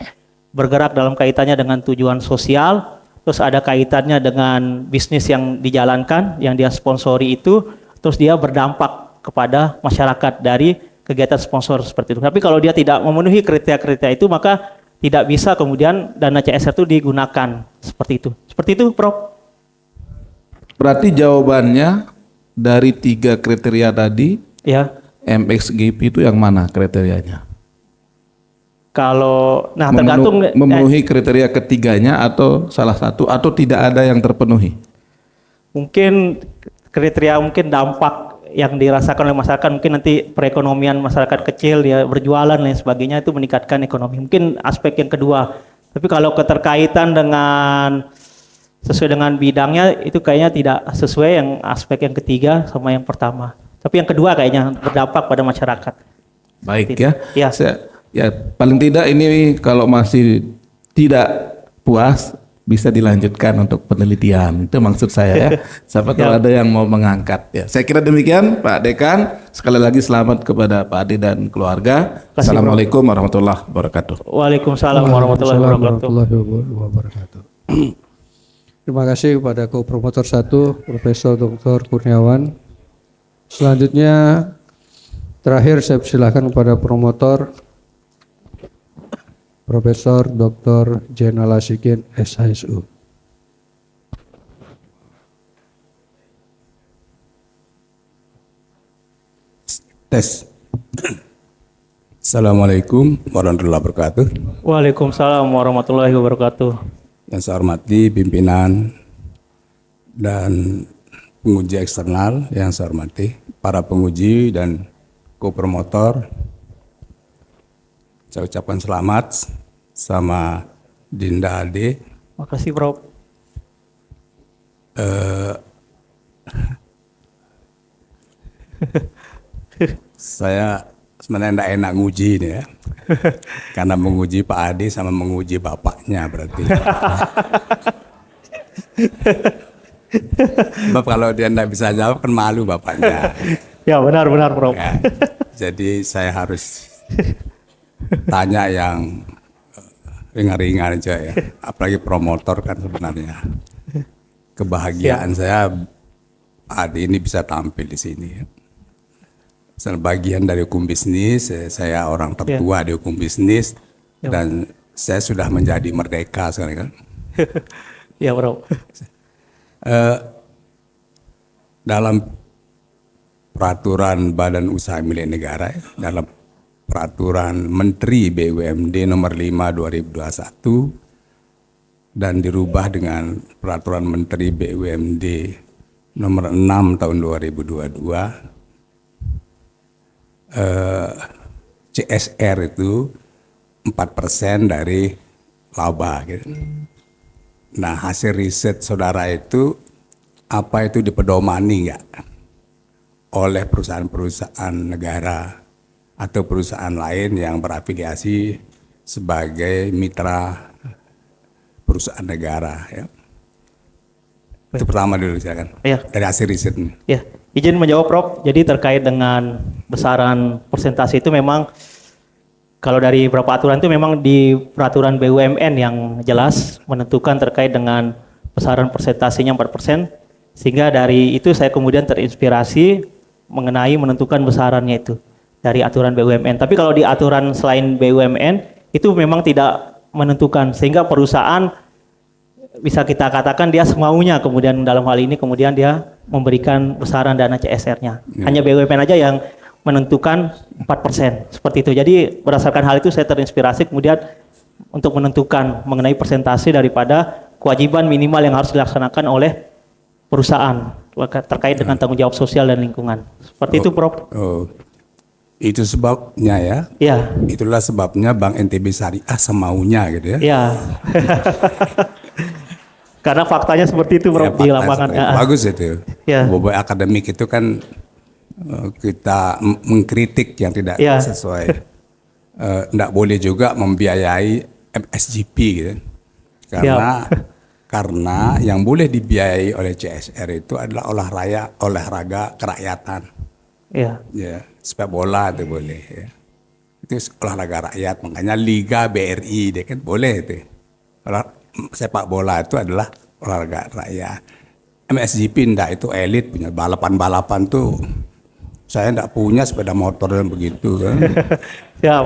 bergerak dalam kaitannya dengan tujuan sosial, terus ada kaitannya dengan bisnis yang dijalankan, yang dia sponsori itu, terus dia berdampak kepada masyarakat dari kegiatan sponsor seperti itu. Tapi kalau dia tidak memenuhi kriteria-kriteria itu, maka tidak bisa kemudian dana CSR itu digunakan seperti itu. Seperti itu, Prof. Berarti jawabannya dari 3 kriteria tadi, Ya. MXGP itu yang mana kriterianya? Kalau tergantung memenuhi kriteria ketiganya atau salah satu atau tidak ada yang terpenuhi. Mungkin kriteria dampak yang dirasakan oleh masyarakat, mungkin nanti perekonomian masyarakat kecil ya berjualan dan sebagainya itu meningkatkan ekonomi. Mungkin aspek yang kedua. Tapi kalau keterkaitan dengan sesuai dengan bidangnya itu kayaknya tidak sesuai yang aspek yang ketiga sama yang pertama. Tapi yang kedua kayaknya berdampak pada masyarakat. Baik ya. Ya. Ya paling tidak ini kalau masih tidak puas bisa dilanjutkan untuk penelitian. Itu maksud saya ya. Siapa tahu ada yang mau mengangkat ya. Saya kira demikian Pak Dekan. Sekali lagi selamat kepada Pak Ade dan keluarga. Assalamualaikum warahmatullahi wabarakatuh. Waalaikumsalam warahmatullahi wabarakatuh. Terima kasih kepada Co-Promotor 1 Profesor Dr. Kurniawan. Selanjutnya terakhir saya persilahkan kepada promotor Profesor Dr. Jainal Asikin SHSU. Tes. Assalamualaikum warahmatullahi wabarakatuh. Waalaikumsalam warahmatullahi wabarakatuh. Yang saya hormati pimpinan dan penguji eksternal, yang saya hormati para penguji dan co-promotor. Saya ucapkan selamat sama Dinda Ade. Makasih, Prof. Saya sebenarnya enggak enak nguji ini ya. Karena menguji Pak Ade sama menguji bapaknya berarti. Sebab kalau dia enggak bisa jawab kan malu bapaknya. Ya benar Prof. Ya, jadi saya harus tanya yang ringan-ringan aja ya. Apalagi promotor kan sebenarnya. Kebahagiaan saya Pak Ade ini bisa tampil di sini ya. Bagian dari hukum bisnis, saya orang tertua di hukum bisnis dan saya sudah menjadi merdeka sekarang kan. Ya Bro. Dalam peraturan Badan Usaha Milik Negara, dalam peraturan Menteri BUMD nomor 5 2021 dan dirubah dengan peraturan Menteri BUMD nomor 6 tahun 2022, CSR itu 4% dari laba gitu. Nah, hasil riset saudara itu apa itu dipedomani nggak oleh perusahaan-perusahaan negara atau perusahaan lain yang berafiliasi sebagai mitra perusahaan negara ya. Itu pertama dulu silakan. Iya. Dari hasil risetnya. Ya, izin menjawab Prof. Jadi terkait dengan besaran persentase itu memang kalau dari beberapa aturan itu memang di peraturan BUMN yang jelas menentukan terkait dengan besaran persentasenya 4%, sehingga dari itu saya kemudian terinspirasi mengenai menentukan besarannya itu dari aturan BUMN. Tapi kalau di aturan selain BUMN itu memang tidak menentukan, sehingga perusahaan bisa kita katakan dia semaunya kemudian dalam hal ini kemudian dia memberikan besaran dana CSR-nya. Hanya BUMN aja yang menentukan 4%, seperti itu. Jadi berdasarkan hal itu saya terinspirasi kemudian untuk menentukan mengenai persentase daripada kewajiban minimal yang harus dilaksanakan oleh perusahaan terkait dengan tanggung jawab sosial dan lingkungan. Seperti itu, Prof. Oh, itu sebabnya ya. Iya. Itulah sebabnya Bank NTB Syariah semaunya gitu ya. Iya. Karena faktanya seperti itu, Prof, di lapangan. Bagus itu. Ya. Bobot akademik itu kan kita mengkritik yang tidak sesuai. Tidak boleh juga membiayai MSGP gitu. Karena yang boleh dibiayai oleh CSR itu adalah olahraga kerakyatan. Iya. Ya, sepak bola itu boleh ya. Itu olahraga rakyat, makanya Liga BRI dia kan boleh itu. Sepak bola itu adalah olahraga rakyat. MSGP enggak, itu elit punya balapan tuh. Saya enggak punya sepeda motor dan begitu kan. Siap.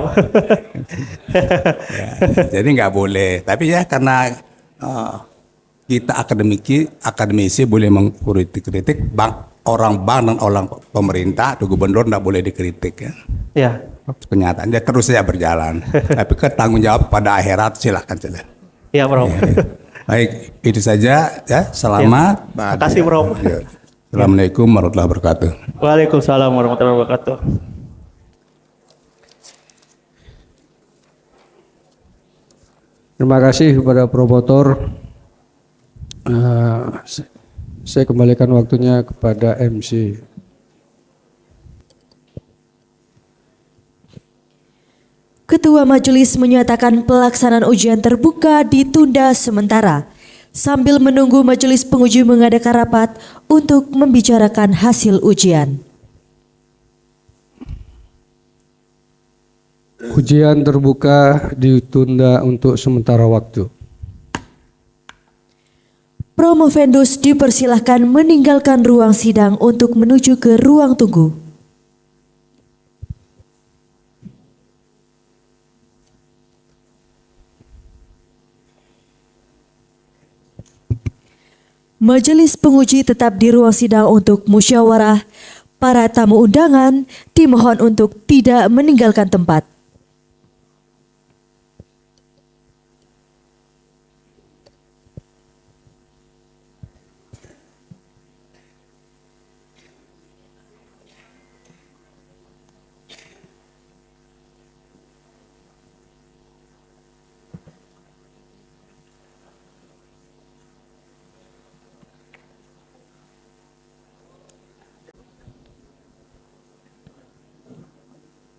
Ya, jadi nggak boleh. Tapi ya karena kita akademisi boleh mengkritik orang bank dan orang pemerintah, atau gubernur enggak boleh dikritik ya. Ya. Kenyataan dia terus saja berjalan. Tapi tanggung jawab pada akhirat silakan. Iya, Prof. Ya. Baik, itu saja ya. Selamat. Terima kasih, Prof. Ya. Assalamualaikum warahmatullahi wabarakatuh. Waalaikumsalam warahmatullahi wabarakatuh. Terima kasih kepada Promotor. Saya kembalikan waktunya kepada MC. Ketua Majelis menyatakan pelaksanaan ujian terbuka ditunda sementara sambil menunggu majelis penguji mengadakan rapat untuk membicarakan hasil ujian. Ujian terbuka ditunda untuk sementara waktu. Promovendus dipersilahkan meninggalkan ruang sidang untuk menuju ke ruang tunggu. Majelis penguji tetap di ruang sidang untuk musyawarah. Para tamu undangan dimohon untuk tidak meninggalkan tempat.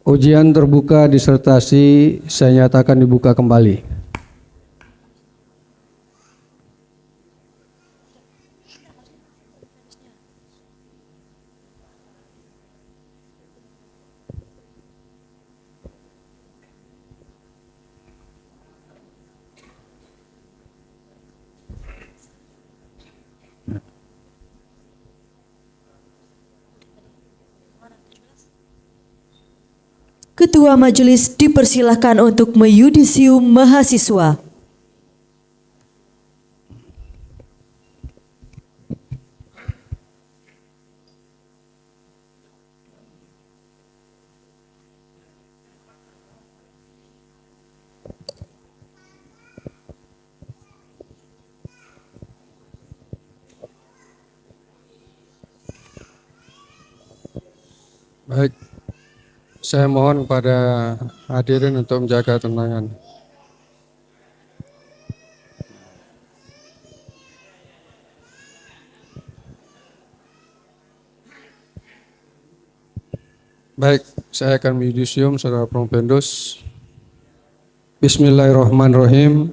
Ujian terbuka disertasi saya nyatakan dibuka kembali. Ketua Majelis dipersilahkan untuk meyudisium mahasiswa. Baik, saya mohon kepada hadirin untuk menjaga ketenangan. Baik, saya akan menyudisium Saudara Prompendus. Bismillahirrahmanirrahim.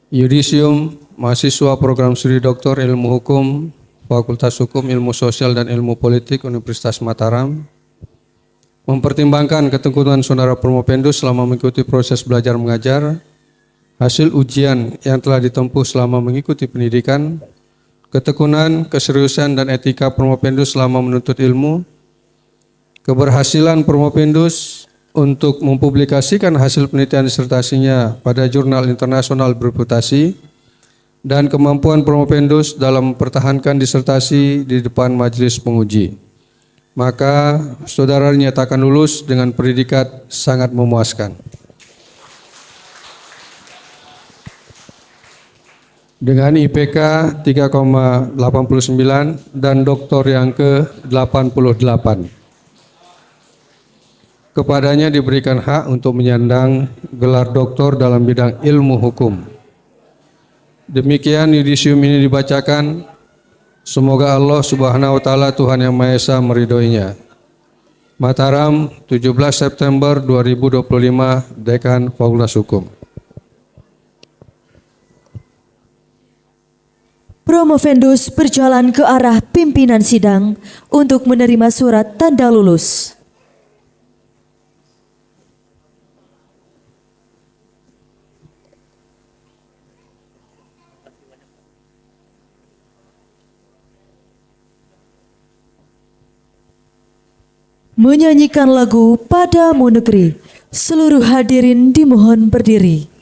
Yudisium mahasiswa program studi Doktor Ilmu Hukum Fakultas Hukum Ilmu Sosial dan Ilmu Politik Universitas Mataram mempertimbangkan ketekunan Saudara Prompendus selama mengikuti proses belajar mengajar, hasil ujian yang telah ditempuh selama mengikuti pendidikan, ketekunan, keseriusan dan etika Prompendus selama menuntut ilmu, keberhasilan Prompendus untuk mempublikasikan hasil penelitian disertasinya pada jurnal internasional bereputasi, dan kemampuan Prompendus dalam mempertahankan disertasi di depan majelis penguji. Maka saudara dinyatakan lulus dengan predikat sangat memuaskan. Dengan IPK 3,89 dan doktor yang ke-88. Kepadanya diberikan hak untuk menyandang gelar doktor dalam bidang ilmu hukum. Demikian yudisium ini dibacakan. Semoga Allah Subhanahu wa taala Tuhan yang Maha Esa meridhoinya. Mataram, 17 September 2025, Dekan Fakultas Hukum. Promovendus berjalan ke arah pimpinan sidang untuk menerima surat tanda lulus. Menyanyikan lagu Padamu Negeri, seluruh hadirin dimohon berdiri.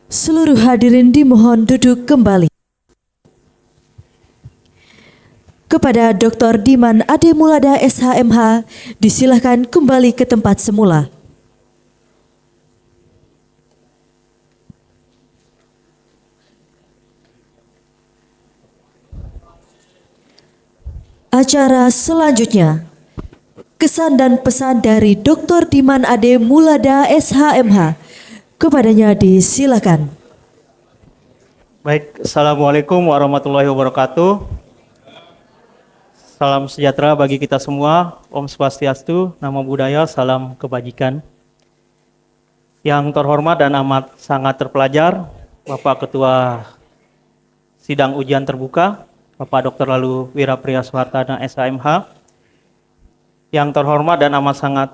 Seluruh hadirin dimohon duduk kembali. Kepada Dr. Diman Ade Mulada SHMH, disilahkan kembali ke tempat semula. Acara selanjutnya, kesan dan pesan dari Dr. Diman Ade Mulada SHMH. Kepadanya disilakan. Baik, Assalamualaikum warahmatullahi wabarakatuh. Salam sejahtera bagi kita semua. Om Swastiastu, Namo Buddhaya, salam kebajikan. Yang terhormat dan amat sangat terpelajar, Bapak Ketua Sidang Ujian Terbuka, Bapak Dr. Lalu Wirapriya Suhartana SHMH. Yang terhormat dan amat sangat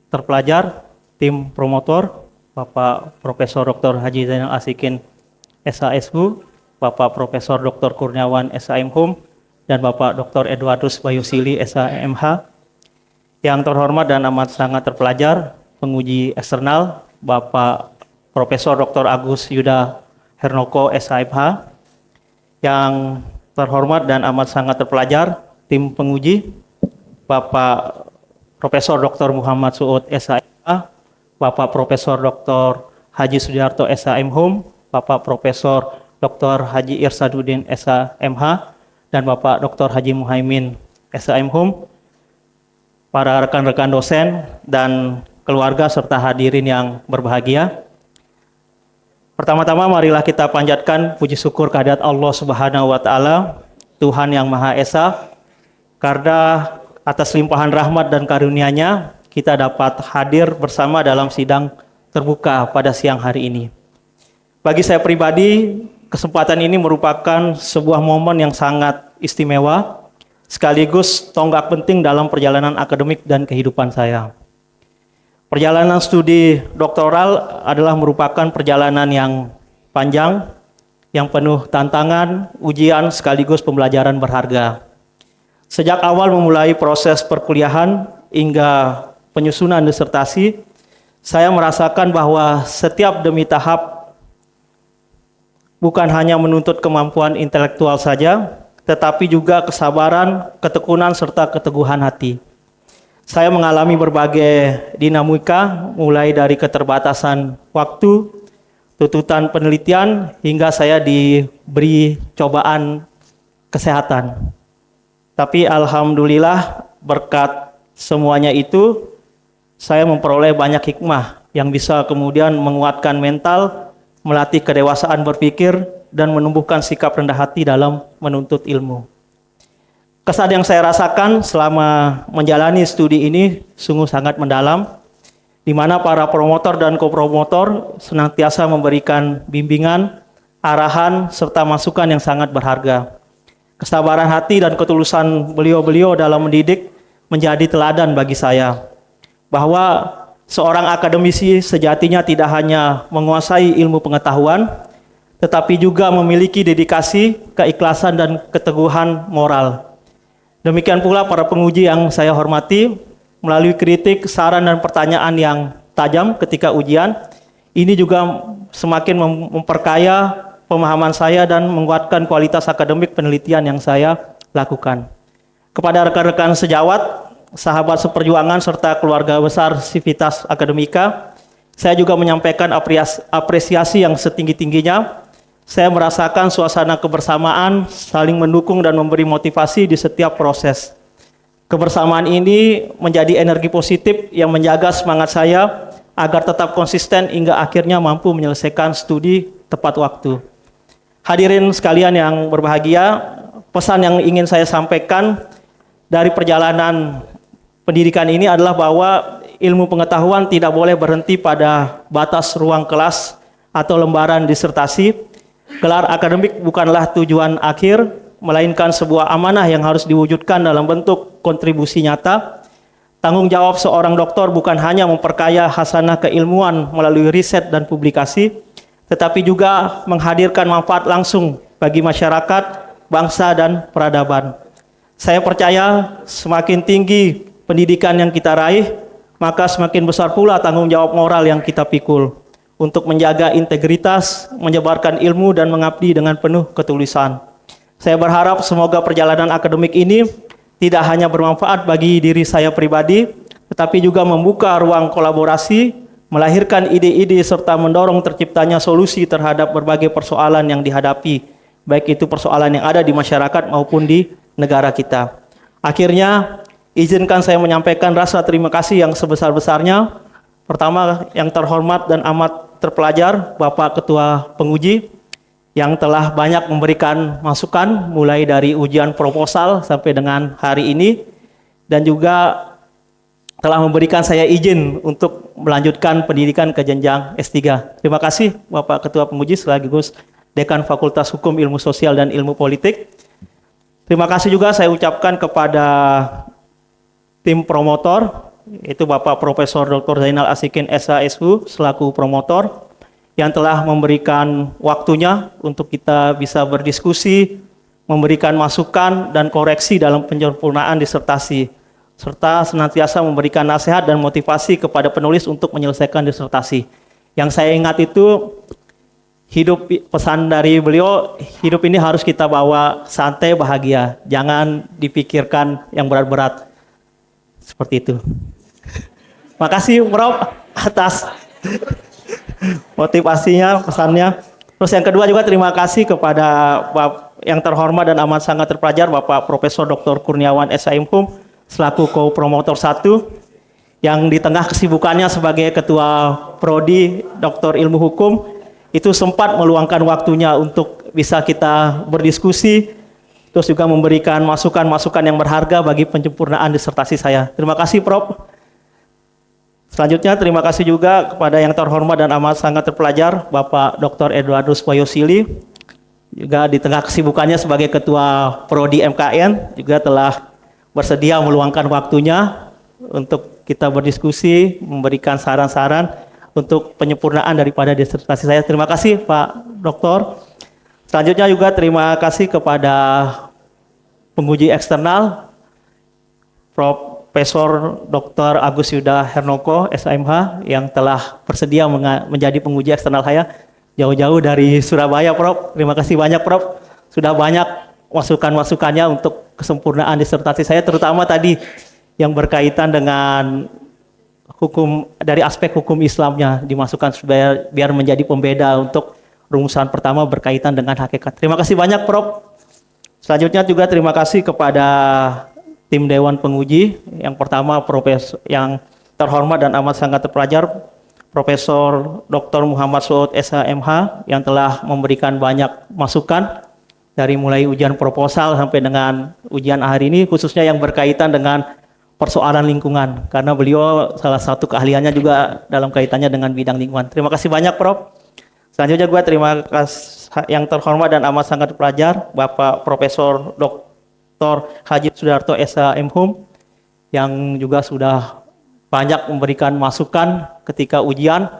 terpelajar, tim promotor, Bapak Profesor Dr. Haji Zainal Asikin SHSU, Bapak Profesor Dr. Kurniawan SHM dan Bapak Dr. Edwardus Bayusili SHMH. Yang terhormat dan amat sangat terpelajar, penguji eksternal, Bapak Profesor Dr. Agus Yuda Hernoko SHMH. Yang terhormat dan amat sangat terpelajar, tim penguji, Bapak Profesor Dr. Muhammad Suud SHMH, Bapak Profesor Dr. Haji Sudiarto SHM Bapak Profesor Dr. Haji Irsaduddin SHMH, dan Bapak Dr. Haji Muhaimin SHM para rekan-rekan dosen dan keluarga serta hadirin yang berbahagia. Pertama-tama marilah kita panjatkan puji syukur kehadirat Allah Subhanahu wa taala, Tuhan yang Maha Esa, karena atas limpahan rahmat dan karunia-Nya kita dapat hadir bersama dalam sidang terbuka pada siang hari ini. Bagi saya pribadi, kesempatan ini merupakan sebuah momen yang sangat istimewa, sekaligus tonggak penting dalam perjalanan akademik dan kehidupan saya. Perjalanan studi doktoral adalah merupakan perjalanan yang panjang, yang penuh tantangan, ujian, sekaligus pembelajaran berharga. Sejak awal memulai proses perkuliahan hingga penyusunan disertasi, saya merasakan bahwa setiap demi tahap bukan hanya menuntut kemampuan intelektual saja, tetapi juga kesabaran, ketekunan, serta keteguhan hati. Saya mengalami berbagai dinamika, mulai dari keterbatasan waktu, tuntutan penelitian, hingga saya diberi cobaan kesehatan. Tapi alhamdulillah berkat semuanya itu, saya memperoleh banyak hikmah yang bisa kemudian menguatkan mental, melatih kedewasaan berpikir, dan menumbuhkan sikap rendah hati dalam menuntut ilmu. Kesan yang saya rasakan selama menjalani studi ini sungguh sangat mendalam, di mana para promotor dan kopromotor senantiasa memberikan bimbingan, arahan, serta masukan yang sangat berharga. Kesabaran hati dan ketulusan beliau-beliau dalam mendidik menjadi teladan bagi saya, bahwa seorang akademisi sejatinya tidak hanya menguasai ilmu pengetahuan, tetapi juga memiliki dedikasi, keikhlasan, dan keteguhan moral. Demikian pula para penguji yang saya hormati, melalui kritik, saran, dan pertanyaan yang tajam ketika ujian, ini juga semakin memperkaya pemahaman saya dan menguatkan kualitas akademik penelitian yang saya lakukan. Kepada rekan-rekan sejawat, sahabat seperjuangan, serta keluarga besar Civitas Akademika, saya juga menyampaikan apresiasi yang setinggi-tingginya. Saya merasakan suasana kebersamaan, saling mendukung dan memberi motivasi di setiap proses. Kebersamaan ini menjadi energi positif yang menjaga semangat saya agar tetap konsisten hingga akhirnya mampu menyelesaikan studi tepat waktu. Hadirin sekalian yang berbahagia, pesan yang ingin saya sampaikan dari perjalanan pendidikan ini adalah bahwa ilmu pengetahuan tidak boleh berhenti pada batas ruang kelas atau lembaran disertasi. Gelar akademik bukanlah tujuan akhir, melainkan sebuah amanah yang harus diwujudkan dalam bentuk kontribusi nyata. Tanggung jawab seorang doktor bukan hanya memperkaya hasanah keilmuan melalui riset dan publikasi, tetapi juga menghadirkan manfaat langsung bagi masyarakat, bangsa, dan peradaban. Saya percaya semakin tinggi pendidikan yang kita raih, maka semakin besar pula tanggung jawab moral yang kita pikul untuk menjaga integritas, menyebarkan ilmu, dan mengabdi dengan penuh ketulusan. Saya berharap semoga perjalanan akademik ini tidak hanya bermanfaat bagi diri saya pribadi, tetapi juga membuka ruang kolaborasi, melahirkan ide-ide, serta mendorong terciptanya solusi terhadap berbagai persoalan yang dihadapi, baik itu persoalan yang ada di masyarakat maupun di negara kita. Akhirnya, izinkan saya menyampaikan rasa terima kasih yang sebesar-besarnya. Pertama, yang terhormat dan amat terpelajar, Bapak Ketua Penguji, yang telah banyak memberikan masukan mulai dari ujian proposal sampai dengan hari ini, dan juga telah memberikan saya izin untuk melanjutkan pendidikan ke jenjang S3. Terima kasih Bapak Ketua Penguji sekaligus Dekan Fakultas Hukum, Ilmu Sosial, dan Ilmu Politik. Terima kasih juga saya ucapkan kepada tim promotor, itu Bapak Profesor Dr. Zainal Asikin SHSU selaku promotor yang telah memberikan waktunya untuk kita bisa berdiskusi, memberikan masukan dan koreksi dalam penyempurnaan disertasi, serta senantiasa memberikan nasihat dan motivasi kepada penulis untuk menyelesaikan disertasi. Yang saya ingat itu, pesan dari beliau, hidup ini harus kita bawa santai, bahagia, jangan dipikirkan yang berat-berat. Seperti itu. Makasih Prof atas motivasinya, pesannya. Terus yang kedua juga terima kasih kepada yang terhormat dan amat sangat terpelajar Bapak Profesor Dr. Kurniawan SHM selaku co-promotor 1 yang di tengah kesibukannya sebagai Ketua Prodi Dr. Ilmu Hukum itu sempat meluangkan waktunya untuk bisa kita berdiskusi, terus juga memberikan masukan-masukan yang berharga bagi penyempurnaan disertasi saya. Terima kasih Prof. Selanjutnya terima kasih juga kepada yang terhormat dan amat sangat terpelajar Bapak Dr. Eduardus Wayosili juga di tengah kesibukannya sebagai Ketua Prodi MKN juga telah bersedia meluangkan waktunya untuk kita berdiskusi, memberikan saran-saran untuk penyempurnaan daripada disertasi saya. Terima kasih Pak Doktor. Selanjutnya juga terima kasih kepada penguji eksternal Profesor Dr. Agus Yuda Hernoko, SMH, yang telah bersedia menjadi penguji eksternal saya jauh-jauh dari Surabaya, Prof. Terima kasih banyak, Prof. Sudah banyak masukan-masukannya untuk kesempurnaan disertasi saya, terutama tadi yang berkaitan dengan hukum, dari aspek hukum Islamnya dimasukkan supaya biar menjadi pembeda untuk rumusan pertama berkaitan dengan hakikat. Terima kasih banyak, Prof. Selanjutnya juga terima kasih kepada tim Dewan Penguji. Yang pertama Profesor yang terhormat dan amat sangat terpelajar Profesor Dr. Muhammad Suud SHMH yang telah memberikan banyak masukan dari mulai ujian proposal sampai dengan ujian hari ini, khususnya yang berkaitan dengan persoalan lingkungan, karena beliau salah satu keahliannya juga dalam kaitannya dengan bidang lingkungan. Terima kasih banyak, Prof. Selanjutnya juga terima kasih yang terhormat dan amat sangat terpelajar Bapak Profesor Dr. Haji Sudarto SHMHum yang juga sudah banyak memberikan masukan ketika ujian.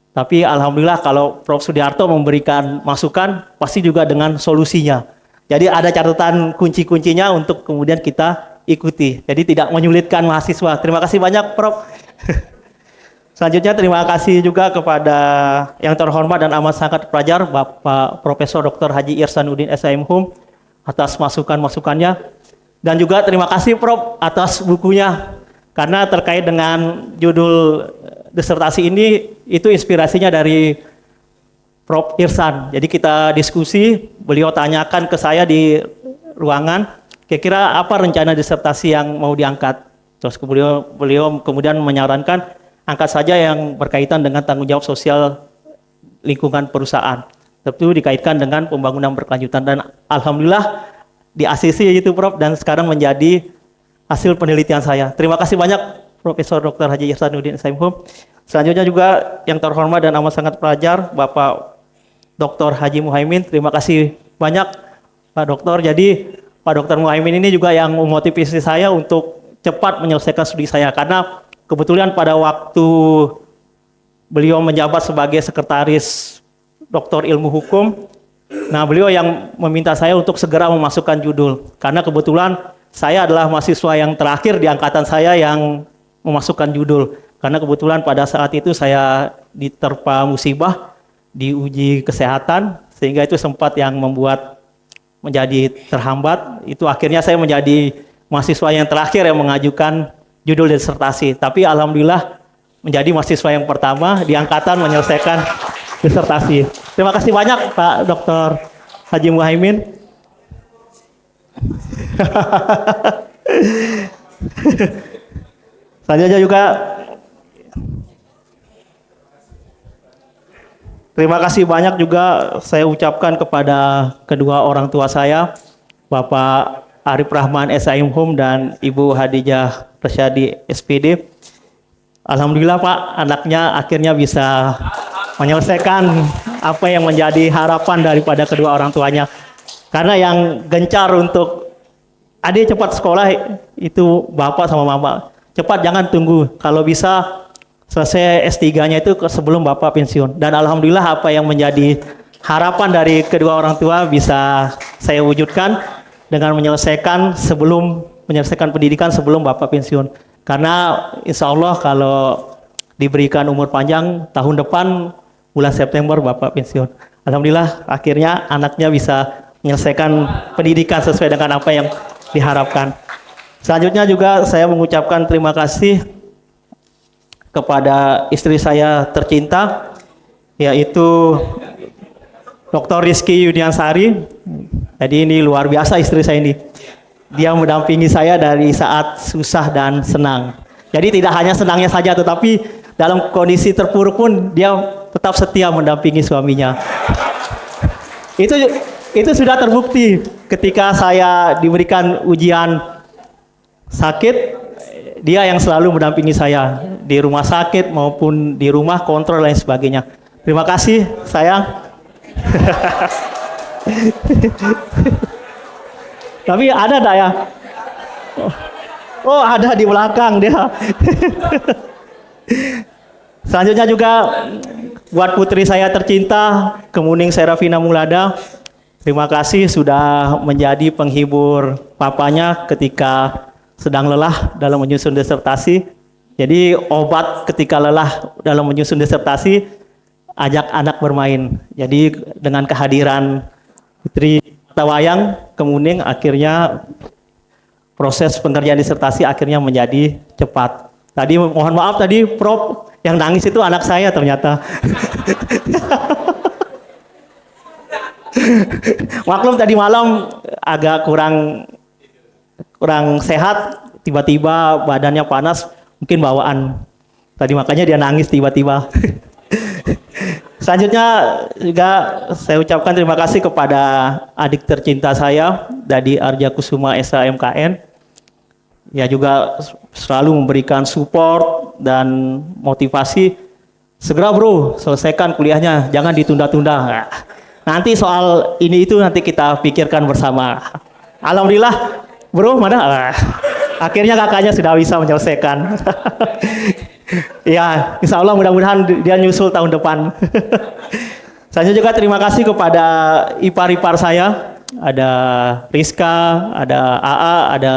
Tapi alhamdulillah kalau Prof. Sudarto memberikan masukan pasti juga dengan solusinya. Jadi ada catatan kunci-kuncinya untuk kemudian kita ikuti. Jadi tidak menyulitkan mahasiswa. Terima kasih banyak, Prof. Selanjutnya terima kasih juga kepada yang terhormat dan amat sangat terpelajar Bapak Profesor Dr. Haji Irsanuddin SHMHum atas masukan-masukannya, dan juga terima kasih Prof atas bukunya, karena terkait dengan judul disertasi ini itu inspirasinya dari Prof Irsan. Jadi kita diskusi, beliau tanyakan ke saya di ruangan kira-kira apa rencana disertasi yang mau diangkat, terus beliau kemudian menyarankan angkat saja yang berkaitan dengan tanggung jawab sosial lingkungan perusahaan. Tentu dikaitkan dengan pembangunan berkelanjutan, dan alhamdulillah di ACC itu, Prof, dan sekarang menjadi hasil penelitian saya. Terima kasih banyak Profesor Dr. Haji Irsanuddin SHMHum. Selanjutnya juga yang terhormat dan amat sangat pelajar Bapak Dr. Haji Muhaimin. Terima kasih banyak Pak Doktor. Jadi Pak Dr. Muhaimin ini juga yang memotivasi saya untuk cepat menyelesaikan studi saya, karena kebetulan pada waktu beliau menjabat sebagai sekretaris Doktor Ilmu Hukum, nah beliau yang meminta saya untuk segera memasukkan judul, karena kebetulan saya adalah mahasiswa yang terakhir di angkatan saya yang memasukkan judul, karena kebetulan pada saat itu saya diterpa musibah di uji kesehatan, sehingga itu sempat yang membuat menjadi terhambat. Itu akhirnya saya menjadi mahasiswa yang terakhir yang mengajukan judul disertasi, tapi alhamdulillah menjadi mahasiswa yang pertama di angkatan menyelesaikan disertasi. Terima kasih banyak Pak Dr. Haji Muhaimin. Selanjutnya juga terima kasih banyak juga saya ucapkan kepada kedua orang tua saya, Bapak Arif Rahman SHMHum dan Ibu Hadijah Rasyadi SPD. Alhamdulillah Pak, anaknya akhirnya bisa menyelesaikan apa yang menjadi harapan daripada kedua orang tuanya. Karena yang gencar untuk adik cepat sekolah itu bapak sama mama. Cepat, jangan tunggu. Kalau bisa selesai S3-nya itu sebelum bapak pensiun. Dan alhamdulillah apa yang menjadi harapan dari kedua orang tua bisa saya wujudkan dengan menyelesaikan pendidikan sebelum bapak pensiun. Karena insya Allah kalau diberikan umur panjang, tahun depan bulan September bapak pensiun. Alhamdulillah akhirnya anaknya bisa menyelesaikan pendidikan sesuai dengan apa yang diharapkan. Selanjutnya juga saya mengucapkan terima kasih kepada istri saya tercinta, yaitu Dr. Rizky Yudiansari. Jadi ini luar biasa istri saya ini. Dia mendampingi saya dari saat susah dan senang. Jadi tidak hanya senangnya saja, tetapi dalam kondisi terpuruk pun dia tetap setia mendampingi suaminya. Itu sudah terbukti ketika saya diberikan ujian sakit, dia yang selalu mendampingi saya di rumah sakit maupun di rumah kontrol lain sebagainya. Terima kasih sayang. Tapi ada enggak ya? Oh, ada di belakang dia. Selanjutnya juga buat putri saya tercinta, Kemuning Serafina Mulada. Terima kasih sudah menjadi penghibur papanya ketika sedang lelah dalam menyusun disertasi. Jadi obat ketika lelah dalam menyusun disertasi, ajak anak bermain. Jadi dengan kehadiran Putri Tawayang Kemuning, akhirnya proses pengerjaan disertasi akhirnya menjadi cepat. Tadi mohon maaf tadi Prof, yang nangis itu anak saya ternyata. Maklum tadi malam agak kurang sehat, tiba-tiba badannya panas, mungkin bawaan. Tadi makanya dia nangis tiba-tiba. Selanjutnya juga saya ucapkan terima kasih kepada adik tercinta saya, Dadi Arja Kusuma SHMKN. Ya juga selalu memberikan support dan motivasi. Segera bro, selesaikan kuliahnya, jangan ditunda-tunda. Nanti soal ini itu nanti kita pikirkan bersama. Alhamdulillah bro, mana? Akhirnya kakaknya sudah bisa menyelesaikan. Ya, insya Allah mudah-mudahan dia nyusul tahun depan. Saya juga terima kasih kepada ipar-ipar saya. Ada Rizka, ada AA, ada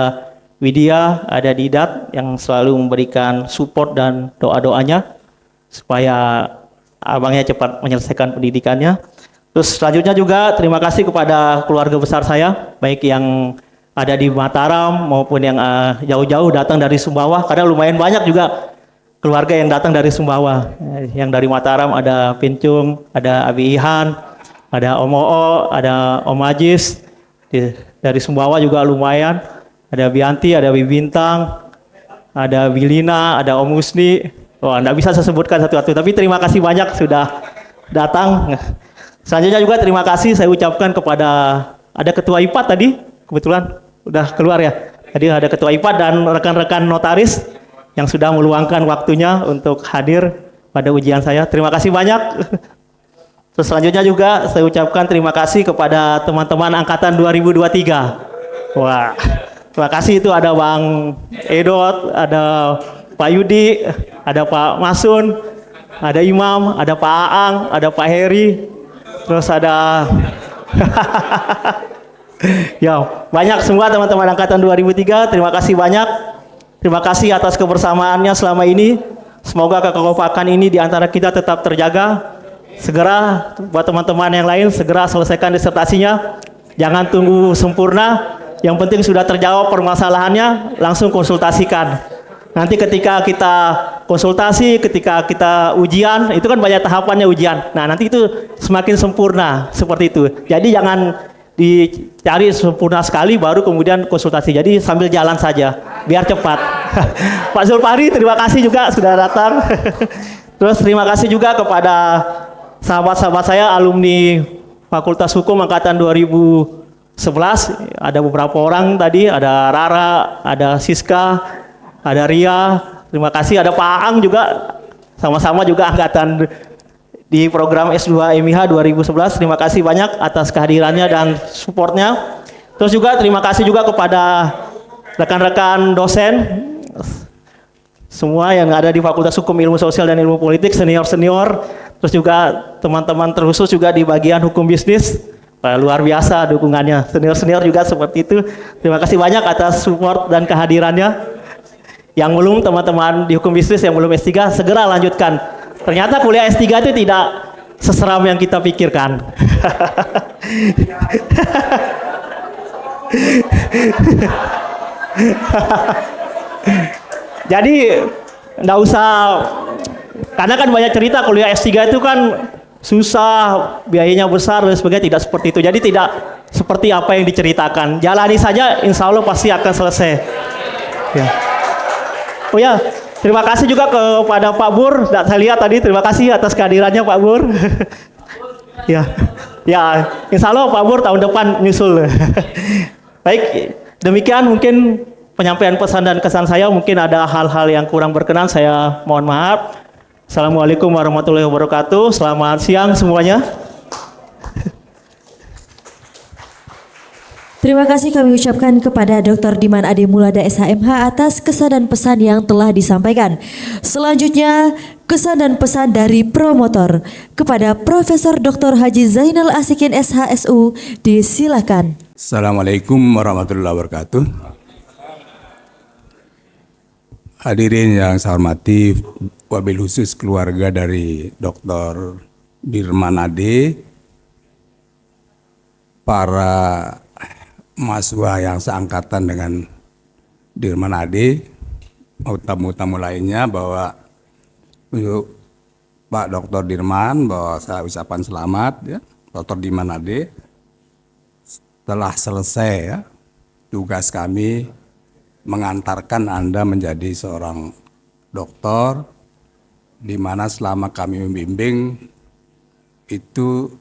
Widya, ada Didat yang selalu memberikan support dan doa-doanya supaya abangnya cepat menyelesaikan pendidikannya. Terus selanjutnya juga terima kasih kepada keluarga besar saya, baik yang ada di Mataram maupun yang jauh-jauh datang dari Sumbawa, karena lumayan banyak juga keluarga yang datang dari Sumbawa. Yang dari Mataram ada Pincung, ada Abi Ihan, ada Om Oo, ada Om Ajis. Dari Sumbawa juga lumayan. Ada Bianti, ada Bibintang, ada Bilina, ada Om Husni. Wah, enggak bisa saya sebutkan satu-satu, tapi terima kasih banyak sudah datang. Selanjutnya juga terima kasih saya ucapkan kepada ada Ketua IPAT tadi, kebetulan udah keluar ya. Jadi ada Ketua IPAT dan rekan-rekan notaris yang sudah meluangkan waktunya untuk hadir pada ujian saya. Terima kasih banyak. Terus selanjutnya juga saya ucapkan terima kasih kepada teman-teman angkatan 2023. Wah, terima kasih, itu ada Bang Edot, ada Pak Yudi, ada Pak Masun, ada Imam, ada Pak Aang, ada Pak Heri, terus ada ya banyak semua teman-teman angkatan 2003. Terima kasih banyak. Terima kasih atas kebersamaannya selama ini. Semoga kekompakan ini di antara kita tetap terjaga. Segera buat teman-teman yang lain segera selesaikan disertasinya. Jangan tunggu sempurna. Yang penting sudah terjawab permasalahannya, langsung konsultasikan. Nanti ketika kita konsultasi, ketika kita ujian, itu kan banyak tahapannya ujian. Nah, nanti itu semakin sempurna seperti itu. Jadi jangan dicari sempurna sekali baru kemudian konsultasi. Jadi sambil jalan saja biar cepat. Pak Zulfari terima kasih juga sudah datang. Terus terima kasih juga kepada sahabat-sahabat saya alumni Fakultas Hukum angkatan 2011. Ada beberapa orang tadi, ada Rara, ada Siska, ada Ria. Terima kasih, ada Pak Aang juga, sama-sama juga angkatan di program S2 MIH 2011. Terima kasih banyak atas kehadirannya dan supportnya. Terus juga terima kasih juga kepada rekan-rekan dosen semua yang ada di Fakultas Hukum Ilmu Sosial dan Ilmu Politik, senior-senior, terus juga teman-teman terkhusus juga di bagian hukum bisnis. Luar biasa dukungannya, senior-senior juga seperti itu. Terima kasih banyak atas support dan kehadirannya. Yang belum, teman-teman di hukum bisnis yang belum S3 segera lanjutkan. Ternyata kuliah S3 itu tidak seseram yang kita pikirkan. Jadi enggak usah, karena kan banyak cerita kuliah S3 itu kan susah, biayanya besar dan sebagainya. Tidak seperti itu. Jadi tidak seperti apa yang diceritakan. Jalani saja, insya Allah pasti akan selesai. Ya. Oh ya, terima kasih juga kepada Pak Bur. Saya lihat tadi, terima kasih atas kehadirannya Pak Bur. Ya, ya, insya Allah Pak Bur tahun depan nyusul. Baik, demikian mungkin penyampaian pesan dan kesan saya. Mungkin ada hal-hal yang kurang berkenan, saya mohon maaf. Assalamualaikum warahmatullahi wabarakatuh. Selamat siang semuanya. Terima kasih kami ucapkan kepada Dr. Diman Ade Mulada SHMH atas kesan dan pesan yang telah disampaikan. Selanjutnya, kesan dan pesan dari promotor kepada Profesor Dr. Haji Zainal Asikin SHSU, disilakan. Assalamualaikum warahmatullahi wabarakatuh. Hadirin yang saya hormati, wabil khusus keluarga dari Dr. Dirman Ade, para mahasiswa yang seangkatan dengan Dirman Ade, tamu-tamu lainnya, bahwa untuk Pak Dr. Dirman, bahwa saya ucapan selamat ya, Dr. Dirman Ade, telah selesai ya tugas kami mengantarkan Anda menjadi seorang dokter, di mana selama kami membimbing itu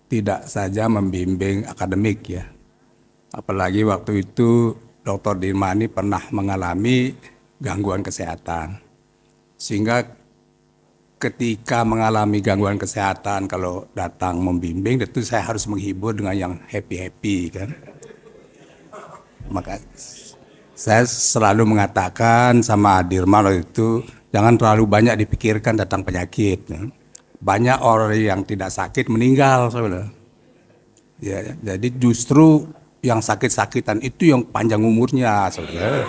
tidak saja membimbing akademik ya. Apalagi waktu itu Dr. Dirman ini pernah mengalami gangguan kesehatan. Sehingga ketika mengalami gangguan kesehatan, kalau datang membimbing, tentu saya harus menghibur dengan yang happy-happy kan. Maka saya selalu mengatakan sama Dirman waktu itu, jangan terlalu banyak dipikirkan tentang penyakit. Banyak orang yang tidak sakit meninggal sebenarnya. Ya, jadi justru yang sakit-sakitan itu yang panjang umurnya sebenarnya.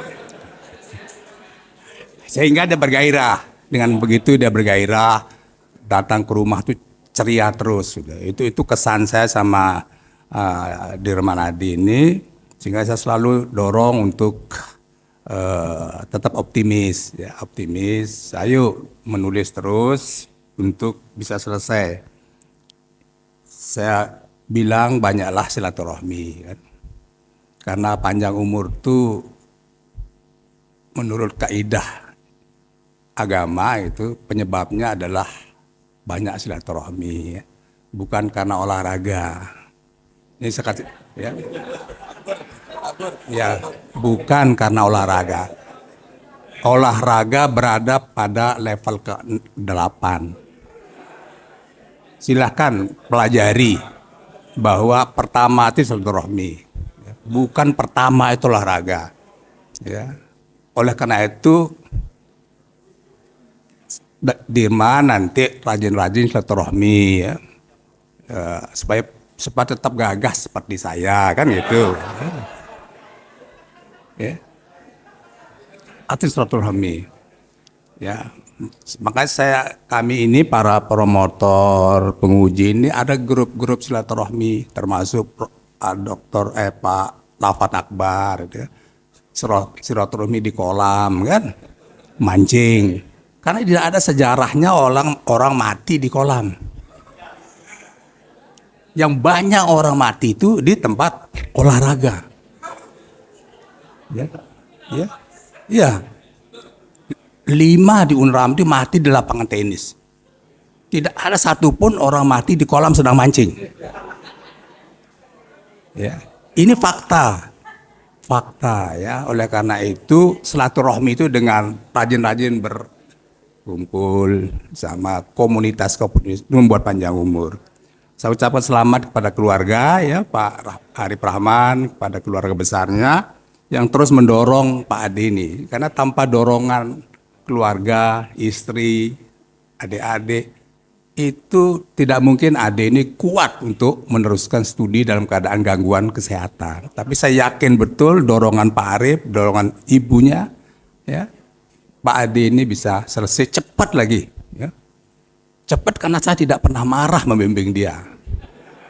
Sehingga dia bergairah. Dengan begitu dia bergairah, datang ke rumah tuh ceria terus. Itu kesan saya sama Dirman Ade ini, sehingga saya selalu dorong untuk tetap optimis. Ya, optimis, ayo menulis terus untuk bisa selesai. Saya bilang banyaklah silaturahmi kan. Karena panjang umur itu menurut kaidah agama itu penyebabnya adalah banyak silaturahmi ya. Bukan karena olahraga. Ini sekali ya. Ya, bukan karena olahraga. Olahraga berada pada level ke-8. Silahkan pelajari bahwa pertama itu silaturahmi. Bukan pertama itu olahraga. Ya. Oleh karena itu, Dirman nanti rajin-rajin silaturahmi ya. Supaya tetap gagah seperti saya kan gitu. Ya. Arti silaturahmi. Ya. Makanya kami ini para promotor, penguji ini ada grup-grup silaturahmi, termasuk Pak Lafat Akbar, gitu ya. Silaturahmi di kolam kan, mancing. Karena tidak ada sejarahnya orang mati di kolam. Yang banyak orang mati itu di tempat olahraga. Ya, ya, ya. 5 di Unram itu mati di lapangan tenis. Tidak ada satupun orang mati di kolam sedang mancing. Ya, ini fakta ya. Oleh karena itu silaturahmi itu dengan rajin-rajin berkumpul sama komunitas membuat panjang umur. Saya ucapkan selamat kepada keluarga ya, Pak Arif Rahman, kepada keluarga besarnya yang terus mendorong Pak Ade ini. Karena tanpa dorongan keluarga, istri, adik-adik, itu tidak mungkin Ade ini kuat untuk meneruskan studi dalam keadaan gangguan kesehatan. Tapi saya yakin betul dorongan Pak Arif, dorongan ibunya, ya, Pak Ade ini bisa selesai cepat lagi. Ya. Cepat karena saya tidak pernah marah membimbing dia.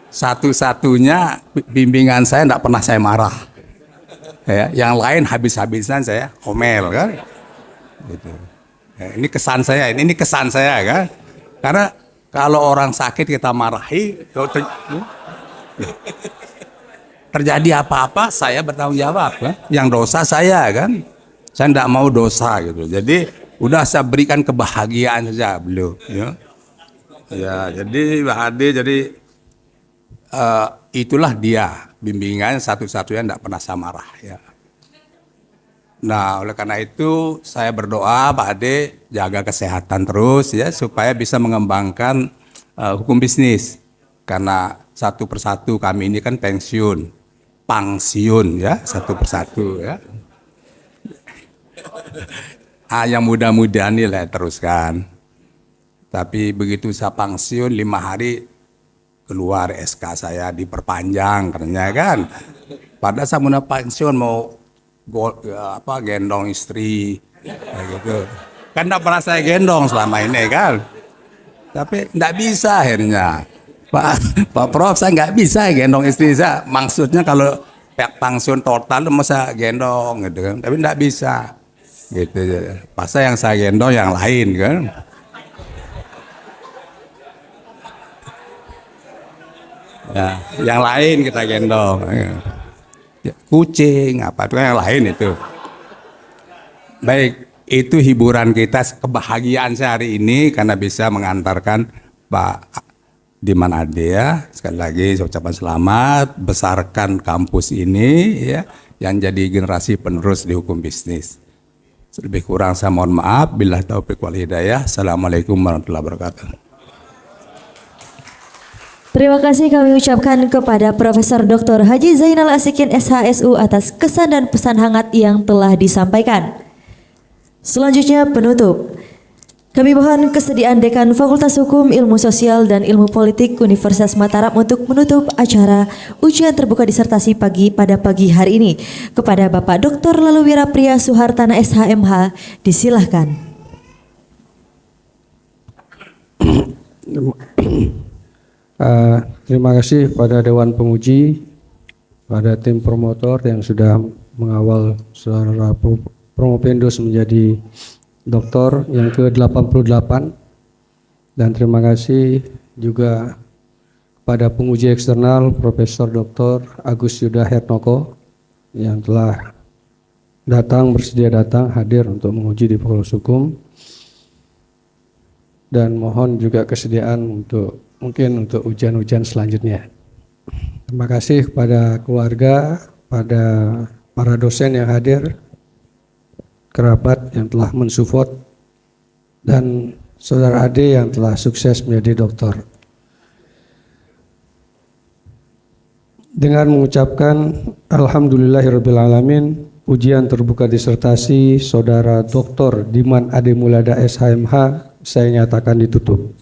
Satu-satunya bimbingan saya tidak pernah saya marah. Ya, yang lain habis-habisan saya omel kan. Gitu. Ya, ini kesan saya, ini kesan saya kan. Karena kalau orang sakit kita marahi, terjadi apa-apa saya bertanggung jawab kan. Yang dosa saya kan. Saya tidak mau dosa gitu. Jadi udah saya berikan kebahagiaan saja beliau. Ya, ya jadi Pak Ade jadi itulah dia bimbingan satu-satunya tidak pernah saya marah ya. Nah, oleh karena itu saya berdoa Pak Ade jaga kesehatan terus ya supaya bisa mengembangkan hukum bisnis. Karena satu persatu kami ini kan pensiun. pangsiun ya, satu persatu ya. Yang mudah-mudahan nih lah teruskan. Tapi begitu saya pensiun 5 hari keluar SK saya diperpanjang katanya kan. Padahal saya mau pensiun mau gendong istri kayak gitu. Kan enggak pernah saya gendong selama ini kan. Tapi enggak bisa akhirnya. Pak Prof, saya nggak bisa gendong istri saya. Maksudnya kalau pensiun total masa gendong gitu kan. Tapi nggak bisa. Gitu. Pas yang saya gendong yang lain kan. Ya, yang lain kita gendong. Kucing apa itu yang lain itu. Baik, itu hiburan kita, kebahagiaan saya hari ini karena bisa mengantarkan Pak Diman Ade ya. Sekali lagi saya ucapkan selamat, besarkan kampus ini ya, yang jadi generasi penerus di hukum bisnis. Lebih kurang saya mohon maaf. Billahi taufiq wal hidayah. Assalamualaikum warahmatullahi wabarakatuh. Terima kasih kami ucapkan kepada Profesor Dr. Haji Zainal Asikin SHSU atas kesan dan pesan hangat yang telah disampaikan. Selanjutnya penutup. Kami mohon kesediaan Dekan Fakultas Hukum, Ilmu Sosial dan Ilmu Politik Universitas Mataram untuk menutup acara ujian terbuka disertasi pada pagi hari ini. Kepada Bapak Dr. Laluwira Priya Suhartana SHMH, disilahkan. Terima kasih pada Dewan Penguji, pada tim promotor yang sudah mengawal saudara Promopendos menjadi doktor yang ke-88, dan terima kasih juga kepada penguji eksternal Profesor Dr. Agus Yuda Hertnoko yang telah bersedia datang hadir untuk menguji di Fakultas Hukum, dan mohon juga kesediaan mungkin untuk ujian-ujian selanjutnya. Terima kasih kepada keluarga, pada para dosen yang hadir, kerabat yang telah mensupport, dan saudara Ade yang telah sukses menjadi doktor. Dengan mengucapkan Alhamdulillahirrabbilalamin, ujian terbuka disertasi saudara Dr. Diman Ade Mulada SHMH saya nyatakan ditutup.